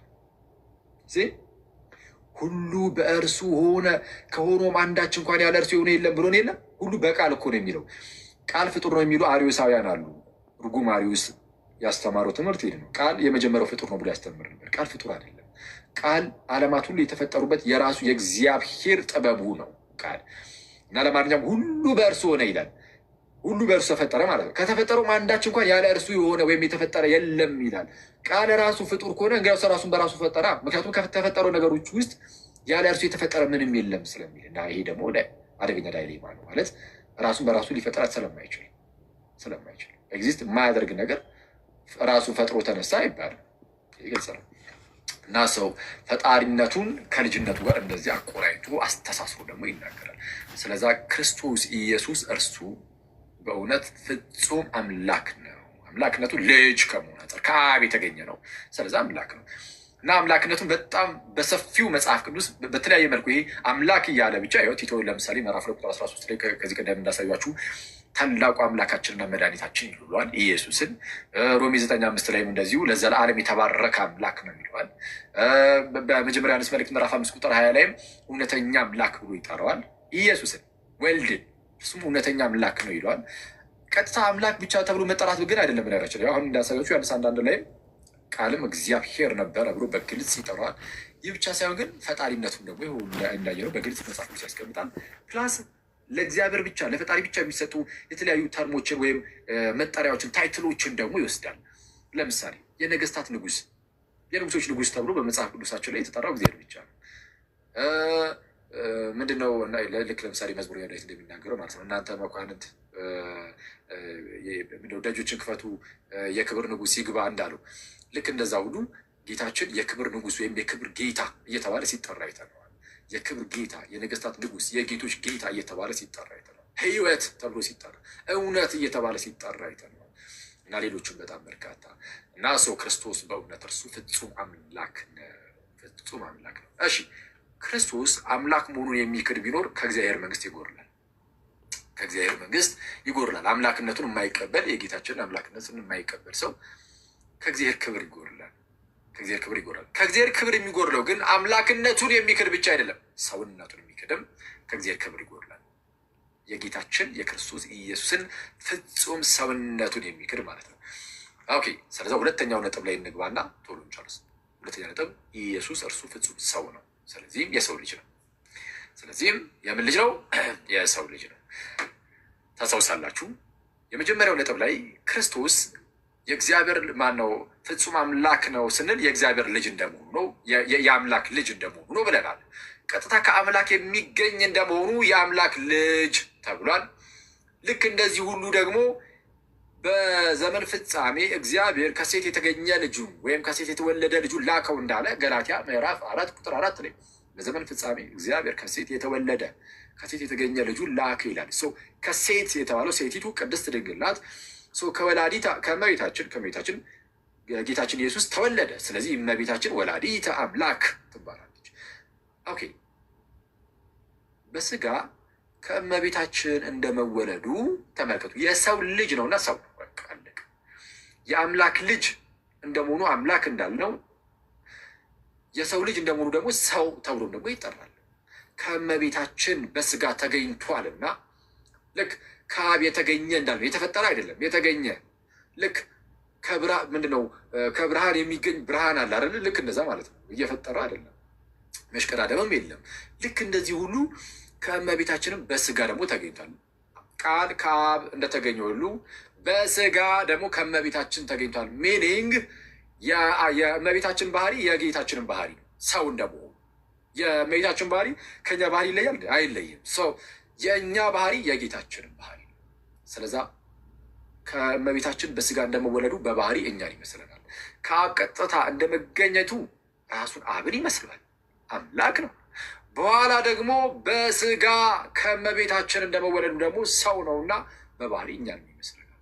[SPEAKER 1] ሁሉ በእርሱ ሆነ፣ ከሆኖም አንዳች እንኳን ያለ እርሱ የሆነ የለም ብሎን የለም። ሁሉ በቃል እኮ ነው የሚለው። ቃል ፍጡር ነው የሚሉ አሪዮሳውያን አሉ። ርጉም አሪዮስ ያስተማረው ትምህርት ይሄ ነው። ቃል የመጀመሪያው ፍጡር ነው ብሎ ያስተምር ነበር። ቃል ፍጡር አይደለም። ቃል ዓለማት ሁሉ የተፈጠሩበት የራሱ የእግዚአብሔር ጥበቡ ነው ቃል እና ለማንኛውም ሁሉ በእርሱ ሆነ ይላል። ሁሉ በእርሱ ተፈጠረ ማለት ነው። ከተፈጠረውም አንዳች እንኳን ያለ እርሱ የሆነ ወይም የተፈጠረ የለም ይላል። ቃል ራሱ ፍጡር ከሆነ እንግዲያውስ ራሱን በራሱ ፈጠራ። ምክንያቱም ከተፈጠረው ነገሮች ውስጥ ያለ እርሱ የተፈጠረ ምንም የለም ስለሚል እና ይሄ ደግሞ አደገኛ ዳይሌማ ነው ማለት ራሱን በራሱ ሊፈጠራት ስለማይችል ኤግዚስት የማያደርግ ነገር ራሱ ፈጥሮ ተነሳ አይባልም። ይገልጽ ነው እና ሰው ፈጣሪነቱን ከልጅነቱ ጋር እንደዚህ አቆራኝቶ አስተሳስሮ ደግሞ ይናገራል። ስለዛ ክርስቶስ ኢየሱስ እርሱ በእውነት ፍጹም አምላክ ነው። አምላክነቱ ልጅ ከመሆኑ አንጻር ከአብ የተገኘ ነው። ስለዛ አምላክ ነው እና አምላክነቱን በጣም በሰፊው መጽሐፍ ቅዱስ በተለያየ መልኩ ይሄ አምላክ እያለ ብቻ ይኸው ቲቶ ለምሳሌ ምዕራፍ 2 ቁጥር 13 ላይ ከዚህ ቀደም እንዳሳያችሁ ታላቁ አምላካችንና መድኃኒታችን ይሉዋል ኢየሱስን። ሮሜ 9:5 ላይም እንደዚሁ ለዘላለም የተባረከ አምላክ ነው ይለዋል። በመጀመሪያ ዮሐንስ መልእክት ምዕራፍ 5 ቁጥር 20 ላይም እውነተኛ አምላክ ብሎ ይጠራዋል ኢየሱስን ወልድን። እሱም እውነተኛ አምላክ ነው ይለዋል። ቀጥታ አምላክ ብቻ ተብሎ መጠራት ግን አይደለም። ነገራችን አሁን እንዳሳያችሁ ዮሐንስ 1:1 ላይም ቃልም እግዚአብሔር ነበረ ብሎ በግልጽ ይጠራዋል። ይህ ብቻ ሳይሆን ግን ፈጣሪነቱን ደግሞ እንዳየነው በግልጽ መጽሐፍ ቅዱስ ያስቀምጣል። ፕላስ ለእግዚአብሔር ብቻ ለፈጣሪ ብቻ የሚሰጡ የተለያዩ ተርሞችን ወይም መጠሪያዎችን ታይትሎችን ደግሞ ይወስዳል። ለምሳሌ የነገስታት ንጉስ፣ የንጉሶች ንጉስ ተብሎ በመጽሐፍ ቅዱሳቸው ላይ የተጠራው እግዚአብሔር ብቻ ነው። ምንድነው? ልክ ለምሳሌ መዝሙረ ዳዊት እንደሚናገረው ማለት ነው እናንተ መኳንንት ደጆችን ክፈቱ የክብር ንጉስ ይግባ እንዳለው ልክ እንደዛ ሁሉ ጌታችን የክብር ንጉስ ወይም የክብር ጌታ እየተባለ ሲጠራ አይተነዋል። የክብር ጌታ፣ የነገስታት ንጉስ፣ የጌቶች ጌታ እየተባለ ሲጠራ አይተነዋል። ሕይወት ተብሎ ሲጠራ፣ እውነት እየተባለ ሲጠራ አይተነዋል። እና ሌሎችም በጣም በርካታ እና ሰው ክርስቶስ በእውነት እርሱ ፍጹም አምላክ ነው። እሺ ክርስቶስ አምላክ መሆኑን የሚክድ ቢኖር ከእግዚአብሔር መንግስት ይጎርላል። ከእግዚአብሔር መንግስት ይጎርላል። አምላክነቱን የማይቀበል የጌታችንን አምላክነቱን የማይቀበል ሰው ከእግዚአብሔር ክብር ይጎርላል። ከእግዚአብሔር ክብር የሚጎርለው ግን አምላክነቱን የሚክድ ብቻ አይደለም፣ ሰውነቱን የሚክድም ከእግዚአብሔር ክብር ይጎርላል። የጌታችን የክርስቶስ ኢየሱስን ፍጹም ሰውነቱን የሚክድ ማለት ነው። ኦኬ፣ ስለዚ ሁለተኛው ነጥብ ላይ እንግባና ቶሎ እንጨርስ። ሁለተኛ ነጥብ ኢየሱስ እርሱ ፍጹም ሰው ነው። ስለዚህም የሰው ልጅ ነው። ስለዚህም የምን ልጅ ነው? የሰው ልጅ ነው። ታስታውሳላችሁ? የመጀመሪያው ነጥብ ላይ ክርስቶስ የእግዚአብሔር ማነው ፍጹም አምላክ ነው ስንል የእግዚአብሔር ልጅ እንደመሆኑ ነው፣ የአምላክ ልጅ እንደመሆኑ ነው ብለናል። ቀጥታ ከአምላክ የሚገኝ እንደመሆኑ የአምላክ ልጅ ተብሏል። ልክ እንደዚህ ሁሉ ደግሞ በዘመን ፍጻሜ እግዚአብሔር ከሴት የተገኘ ልጁን ወይም ከሴት የተወለደ ልጁን ላከው እንዳለ ገላትያ ምዕራፍ 4 ቁጥር 4 ላይ በዘመን ፍጻሜ እግዚአብሔር ከሴት የተገኘ ልጁን ላከ ይላል። ከሴት የተባለው ሴቲቱ ቅድስት ድንግል ናት። ከወላዲት ከእመቤታችን ጌታችን ኢየሱስ ተወለደ። ስለዚህ እመቤታችን ወላዲተ አምላክ ትባላለች። ኦኬ፣ በስጋ ከእመቤታችን እንደመወለዱ ተመልከቱ። የሰው ልጅ ነውና ሰው በቃ አለቀ። የአምላክ ልጅ እንደመሆኑ አምላክ እንዳልነው የሰው ልጅ እንደመሆኑ ደግሞ ሰው ተብሎ ደግሞ ይጠራል። ከእመቤታችን በስጋ ተገኝቷልና ልክ ከአብ የተገኘ እንዳልነው የተፈጠረ አይደለም፣ የተገኘ ልክ ከብርሃን የሚገኝ ብርሃን አለ አይደል? ልክ እንደዛ ማለት ነው። እየፈጠረ አይደለም፣ መሽቀዳደምም የለም። ልክ እንደዚህ ሁሉ ከእመቤታችንም በስጋ ደግሞ ተገኝቷል። ቃል ከአብ እንደተገኘ ሁሉ በስጋ ደግሞ ከእመቤታችን ተገኝቷል። ሚኒንግ የእመቤታችን ባህሪ የጌታችንን ባህሪ ነው። ሰው እንደመሆኑ የእመቤታችን ባህሪ ከኛ ባህሪ ይለያል? አይለይም። የእኛ ባህሪ የጌታችንን ባህሪ ነው። ስለዛ ከእመቤታችን በስጋ እንደመወለዱ በባህሪ እኛን ይመስለናል። ከአብ ቀጥታ እንደመገኘቱ ራሱን አብን ይመስላል፣ አምላክ ነው። በኋላ ደግሞ በስጋ ከእመቤታችን እንደመወለዱ ደግሞ ሰው ነውና በባህሪ እኛንም ይመስለናል።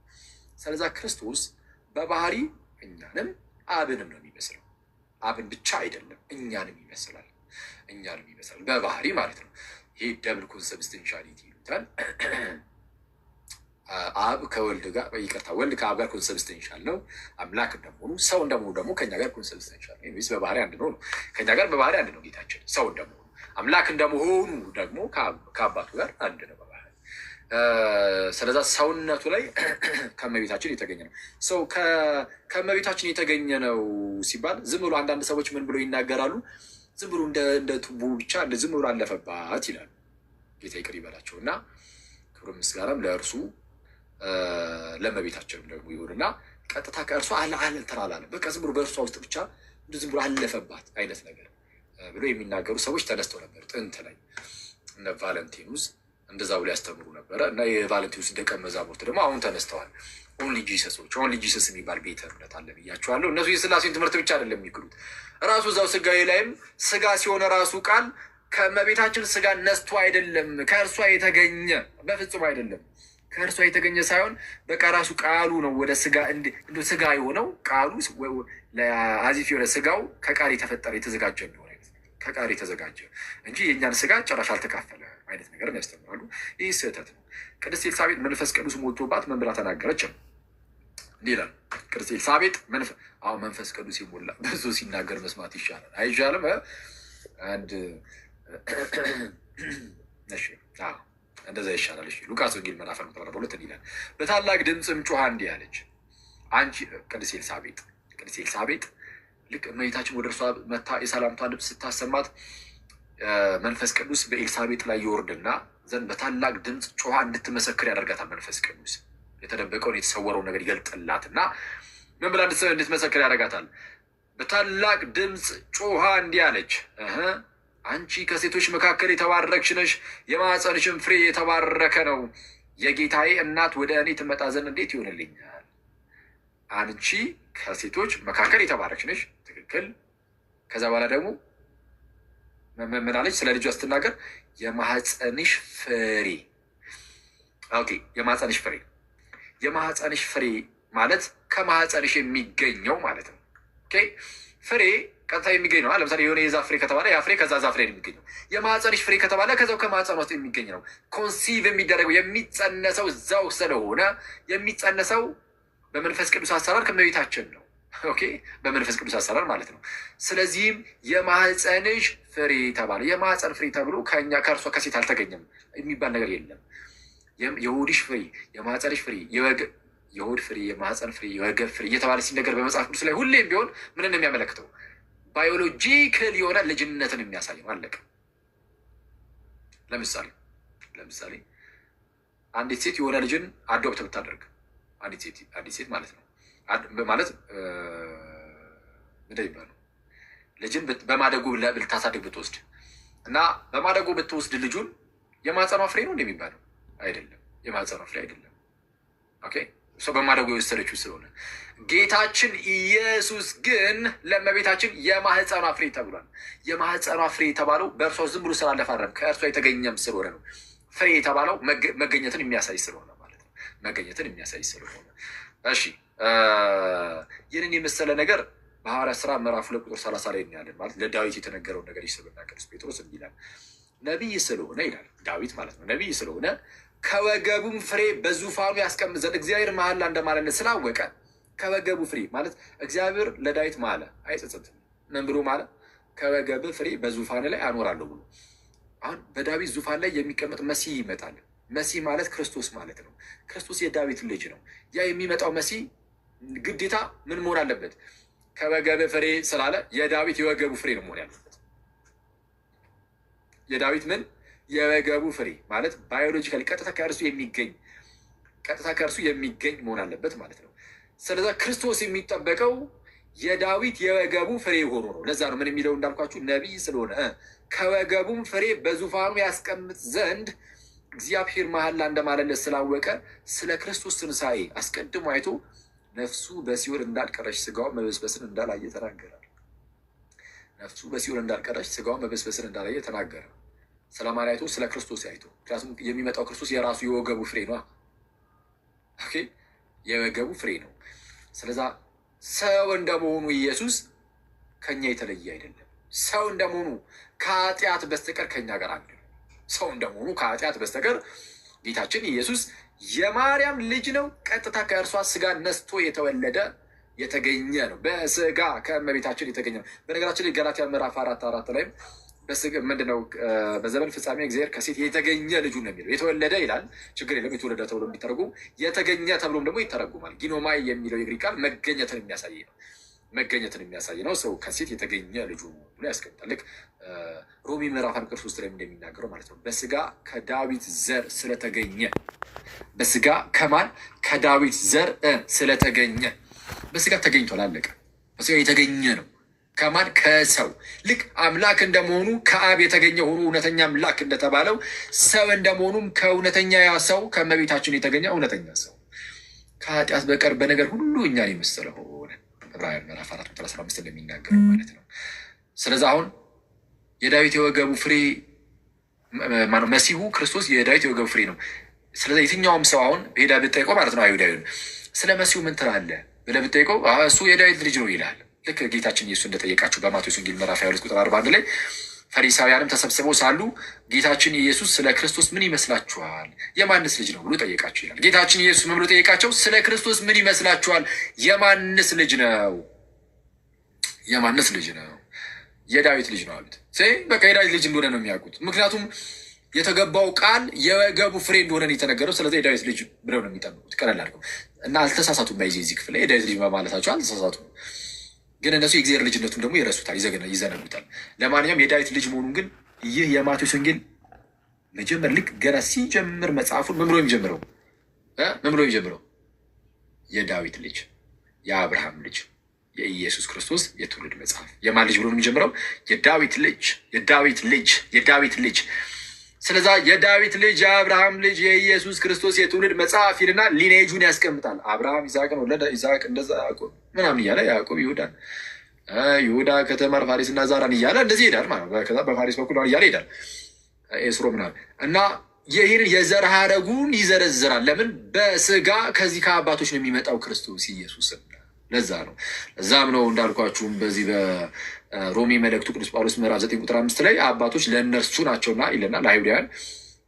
[SPEAKER 1] ስለዛ ክርስቶስ በባህሪ እኛንም አብንም ነው የሚመስለው። አብን ብቻ አይደለም፣ እኛንም ይመስላል በባህሪ ማለት ነው። ይሄ ደብል ኮንሰብስቴንሻሊቲ ይሉታል። አብ ከወልድ ጋር ወልድ ከአብ ጋር ኮንሰብስቴንሻል ነው። አምላክ እንደመሆኑ ሰው እንደመሆኑ ደግሞ ከኛ ጋር ኮንሰብስቴንሻል ነው። በባህሪ አንድ ነው። ከኛ ጋር በባህሪ አንድ ነው ጌታችን። ሰው እንደመሆኑ አምላክ እንደመሆኑ ደግሞ ከአባቱ ጋር አንድ ነው በባህሪ። ስለዛ ሰውነቱ ላይ ከእመቤታችን የተገኘ ነው። ሰው ከእመቤታችን የተገኘ ነው ሲባል ዝም ብሎ አንዳንድ ሰዎች ምን ብሎ ይናገራሉ? ዝም ብሎ እንደ ቱቦ ብቻ ዝም ብሎ አለፈባት ይላሉ። ጌታ ይቅር ይበላቸው እና ክብር ምስጋናም ለእርሱ ለእመቤታችንም ደግሞ ይሁንና ቀጥታ ከእርሷ እንትን አላለም። በቃ ዝም ብሎ በእርሷ ውስጥ ብቻ ዝም ብሎ አለፈባት አይነት ነገር ብሎ የሚናገሩ ሰዎች ተነስተው ነበር። ጥንት ላይ እነ ቫለንቲኑስ እንደዛ ብሎ ያስተምሩ ነበረ እና የቫለንቲኑስ ደቀ መዛሙርት ደግሞ አሁን ተነስተዋል። ኦንሊ ጂሰስ የሚባል ቤተ እምነት አለ ብያቸዋለሁ። እነሱ የስላሴን ትምህርት ብቻ አይደለም የሚክሉት። ራሱ እዛው ስጋዊ ላይም ስጋ ሲሆን ራሱ ቃል ከእመቤታችን ስጋ ነስቶ አይደለም ከእርሷ የተገኘ በፍጹም አይደለም። ከእርሷ የተገኘ ሳይሆን በቃ ራሱ ቃሉ ነው ወደ ስጋ ስጋ የሆነው ቃሉ አዚፍ የሆነ ስጋው ከቃል የተፈጠረ የተዘጋጀ እንደሆነ ከቃል የተዘጋጀ እንጂ የእኛን ስጋ ጭራሽ አልተካፈለ አይነት ነገርን ያስተምራሉ። ይህ ስህተት ነው። ቅድስት ኤልሳቤጥ መንፈስ ቅዱስ ሞልቶባት ምን ብላ ተናገረች? እንዲህ ይላል ቅድስት ኤልሳቤጥ መንፈስ ቅዱስ ይሞላ ብዙ ሲናገር መስማት ይሻላል አይሻልም? እንደዛ ይሻላል። ሉቃስ ወንጌል ምዕራፍ 42 እንዲህ ይላል፣ በታላቅ ድምፅም ጮኻ እንዲህ አለች፣ አንቺ ቅድስት ኤልሳቤጥ ቅድስት ኤልሳቤጥ ልክ እመቤታችን ወደ እርሷ መታ የሰላምታን ድምፅ ስታሰማት መንፈስ ቅዱስ በኤልሳቤጥ ላይ ይወርድና ዘንድ በታላቅ ድምፅ ጮኻ እንድትመሰክር ያደርጋታል። መንፈስ ቅዱስ የተደበቀውን የተሰወረውን ነገር ይገልጥላትና ምን ብላ እንድትመሰክር ያደርጋታል? በታላቅ ድምፅ ጮኻ እንዲህ አለች፣ አንቺ ከሴቶች መካከል የተባረክሽ ነሽ፣ የማኅፀንሽም ፍሬ የተባረከ ነው። የጌታዬ እናት ወደ እኔ ትመጣ ዘንድ እንዴት ይሆንልኛል? አንቺ ከሴቶች መካከል የተባረክሽ ነሽ። ትክክል። ከዛ በኋላ ደግሞ ምን አለች? ስለ ልጇ ስትናገር የማኅፀንሽ ፍሬ። ኦኬ፣ የማኅፀንሽ ፍሬ። የማኅፀንሽ ፍሬ ማለት ከማኅፀንሽ የሚገኘው ማለት ነው። ኦኬ፣ ፍሬ ቀጥታ የሚገኝ ነው። ለምሳሌ የሆነ የዛፍ ፍሬ ከተባለ ያ ፍሬ ከዛ ዛፍ ፍሬ ነው የሚገኘው። የማኅፀንሽ ፍሬ ከተባለ ከዛው ከማኅፀን ውስጥ የሚገኝ ነው። ኮንሲቭ የሚደረገው የሚጸነሰው እዛው ስለሆነ የሚጸነሰው በመንፈስ ቅዱስ አሰራር ከእመቤታችን ነው። ኦኬ፣ በመንፈስ ቅዱስ አሰራር ማለት ነው። ስለዚህም የማኅፀንሽ ፍሬ ተባለ። የማኅፀን ፍሬ ተብሎ ከእርሷ ከሴት አልተገኘም የሚባል ነገር የለም። የሆድሽ ፍሬ፣ የማኅፀንሽ ፍሬ፣ የሆድ ፍሬ፣ የማኅፀን ፍሬ፣ የወገብ ፍሬ እየተባለ ሲነገር በመጽሐፍ ቅዱስ ላይ ሁሌም ቢሆን ምንን ነው የሚያመለክተው? ባዮሎጂካል የሆነ ልጅነትን የሚያሳይ ነው። አለቀ። ለምሳሌ አንዲት ሴት የሆነ ልጅን አዶፕት ብታደርግ አንዲት ሴት ማለት ነው ማለት ምንድን ይባለው ልጅን በማደጎ ልታሳድግ ብትወስድ እና በማደጎ ብትወስድ ልጁን የማኅፀኗ ፍሬ ነው እንደሚባለው አይደለም። የማኅፀኗ ፍሬ አይደለም። ኦኬ፣ ሰው በማደጎ የወሰደችው ስለሆነ ጌታችን ኢየሱስ ግን ለእመቤታችን የማኅፀኗ ፍሬ ተብሏል። የማኅፀኗ ፍሬ የተባለው በእርሷ ዝም ብሎ ስላለፈ አይደለም፣ ከእርሷ የተገኘም ስለሆነ ነው። ፍሬ የተባለው መገኘትን የሚያሳይ ስለሆነ ማለት ነው። መገኘትን የሚያሳይ ስለሆነ እሺ፣ ይህንን የመሰለ ነገር በሐዋርያት ሥራ ምዕራፍ 2 ቁጥር 30 ላይ እናያለን። ማለት ለዳዊት የተነገረውን ነገር ይስብና ቅዱስ ጴጥሮስ እንዲህ ይላል፣ ነቢይ ስለሆነ ይላል ዳዊት ማለት ነው። ነቢይ ስለሆነ ከወገቡም ፍሬ በዙፋኑ ያስቀምጥ ዘንድ እግዚአብሔር መሐላ እንደማለለት ስላወቀ፣ ከወገቡ ፍሬ ማለት እግዚአብሔር ለዳዊት ማለ፣ አይጸጸትም። ምን ብሎ ማለ? ከወገብ ፍሬ በዙፋን ላይ አኖራለሁ ብሎ። አሁን በዳዊት ዙፋን ላይ የሚቀመጥ መሲህ ይመጣል። መሲህ ማለት ክርስቶስ ማለት ነው። ክርስቶስ የዳዊት ልጅ ነው። ያ የሚመጣው መሲህ ግዴታ ምን መሆን አለበት? ከወገብ ፍሬ ስላለ የዳዊት የወገቡ ፍሬ ነው መሆን ያለበት። የዳዊት ምን የወገቡ ፍሬ ማለት ባዮሎጂካሊ ቀጥታ ከእርሱ የሚገኝ መሆን አለበት ማለት ነው። ስለዛ ክርስቶስ የሚጠበቀው የዳዊት የወገቡ ፍሬ ሆኖ ነው። ለዛ ነው ምን የሚለው እንዳልኳችሁ ነቢይ ስለሆነ ከወገቡም ፍሬ በዙፋኑ ያስቀምጥ ዘንድ እግዚአብሔር መሐላ እንደማለለት ስላወቀ ስለ ክርስቶስ ትንሣኤ አስቀድሞ አይቶ ነፍሱ በሲኦል እንዳልቀረች ስጋው መበስበስን እንዳላየ ተናገረ። ነፍሱ በሲኦል እንዳልቀረች ስጋው መበስበስን እንዳላየ ተናገረ። ስለማን አይቶ? ስለ ክርስቶስ አይቶ። ምክንያቱም የሚመጣው ክርስቶስ የራሱ የወገቡ ፍሬ ነው። ኦኬ፣ የወገቡ ፍሬ ነው። ስለዛ ሰው እንደመሆኑ ኢየሱስ ከኛ የተለየ አይደለም። ሰው እንደመሆኑ ከኃጢአት በስተቀር ከኛ ጋር አንድ ነው። ሰው እንደመሆኑ ከኃጢአት በስተቀር ጌታችን ኢየሱስ የማርያም ልጅ ነው። ቀጥታ ከእርሷ ስጋ ነስቶ የተገኘ ነው። በስጋ ከእመቤታችን የተገኘ ነው። በነገራችን ላይ ገላትያ ምዕራፍ 4 ላይም ምንድነው በዘመን ፍጻሜ እግዚአብሔር ከሴት የተገኘ ልጁ ነው የሚለው። የተወለደ ይላል፣ ችግር የለም። የተወለደ ተብሎ የሚተረጉም የተገኘ ተብሎም ደግሞ ይተረጉማል። ጊኖማይ የሚለው የግሪክ ቃል መገኘትን የሚያሳይ ነው። ሰው ከሴት የተገኘ ልጁ ብሎ ያስቀምጣል። ልክ ሮሚ ምዕራፍ 1 ቁጥር 3 ላይ እንደሚናገረው ማለት ነው። በስጋ ከዳዊት ዘር ስለተገኘ፣ በስጋ ከማን? ከዳዊት ዘር ስለተገኘ። በስጋ ተገኝቷል፣ አለቀ። በስጋ የተገኘ ነው። ከማን? ከሰው። ልክ አምላክ እንደመሆኑ ከአብ የተገኘ ሆኖ እውነተኛ አምላክ እንደተባለው ሰው እንደመሆኑም ከእውነተኛ ሰው ከእመቤታችን የተገኘ እውነተኛ ሰው ከኃጢአት በቀር በነገር ሁሉ እኛን የመሰለ ሆነ። ዕብራውያን ምዕራፍ 4 ቁጥር 15 እንደሚናገረው ማለት ነው። ስለዚህ አሁን የዳዊት የወገቡ ፍሬ መሲሁ ክርስቶስ የዳዊት የወገቡ ፍሬ ነው። ስለዚህ የትኛውም ሰው አሁን ሄዳ ብትጠይቀው ማለት ነው አይሁዳዊን ስለ መሲሁ ምን ትላለህ ብለህ ብትጠይቀው እሱ የዳዊት ልጅ ነው ይላል። ልክ ጌታችን ኢየሱስ እንደጠየቃቸው በማቴዎስ ወንጌል ምዕራፍ 22 ቁጥር 41 ላይ ፈሪሳውያንም ተሰብስበው ሳሉ ጌታችን ኢየሱስ ስለ ክርስቶስ ምን ይመስላችኋል? የማንስ ልጅ ነው ብሎ ጠየቃቸው ይላል። ጌታችን ኢየሱስ ምን ብሎ ጠየቃቸው? ስለ ክርስቶስ ምን ይመስላችኋል? የማንስ ልጅ ነው? የማንስ ልጅ ነው? የዳዊት ልጅ ነው አሉት። በቃ የዳዊት ልጅ እንደሆነ ነው የሚያውቁት። ምክንያቱም የተገባው ቃል የወገቡ ፍሬ እንደሆነ የተነገረው። ስለዚህ የዳዊት ልጅ ብለው ነው የሚጠብቁት። ቀለል አድርገው እና አልተሳሳቱም። በዚህ ክፍል ላይ የዳዊት ልጅ በማለታቸው አልተሳሳቱም። ግን እነሱ የእግዚአብሔር ልጅነቱን ደግሞ ይረሱታል፣ ይዘነጉታል። ለማንኛውም የዳዊት ልጅ መሆኑን ግን ይህ የማቴዎስ ወንጌል መጀመር ልክ ገና ሲጀምር መጽሐፉን ምን ብሎ የሚጀምረው የዳዊት ልጅ የአብርሃም ልጅ የኢየሱስ ክርስቶስ የትውልድ መጽሐፍ የማን ልጅ ብሎ ነው የሚጀምረው? የዳዊት ልጅ። ስለዛ የዳዊት ልጅ የአብርሃም ልጅ የኢየሱስ ክርስቶስ የትውልድ መጽሐፍ ይልና ሊኔጁን ያስቀምጣል። አብርሃም ይስሐቅን ወለደ፣ ይስሐቅ እንደዛ ያዕቆብ ምናምን እያለ ያዕቆብ ይሁዳን፣ ይሁዳ ከተማር ፋሪስና ዛራን እያለ እንደዚህ ይሄዳል ማለት ነው። ከዛ በፋሪስ በኩል እያለ ይሄዳል ኤስሮ ምናምን እና ይህንን የዘር ሐረጉን ይዘረዝራል። ለምን? በስጋ ከዚህ ከአባቶች ነው የሚመጣው ክርስቶስ ኢየሱስ። ለዛም ነው እንዳልኳችሁም በዚህ በሮሜ መልእክቱ ቅዱስ ጳውሎስ ምዕራፍ 9 ቁጥር 5 ላይ አባቶች ለእነርሱ ናቸውና ይለና ለአይሁዳውያን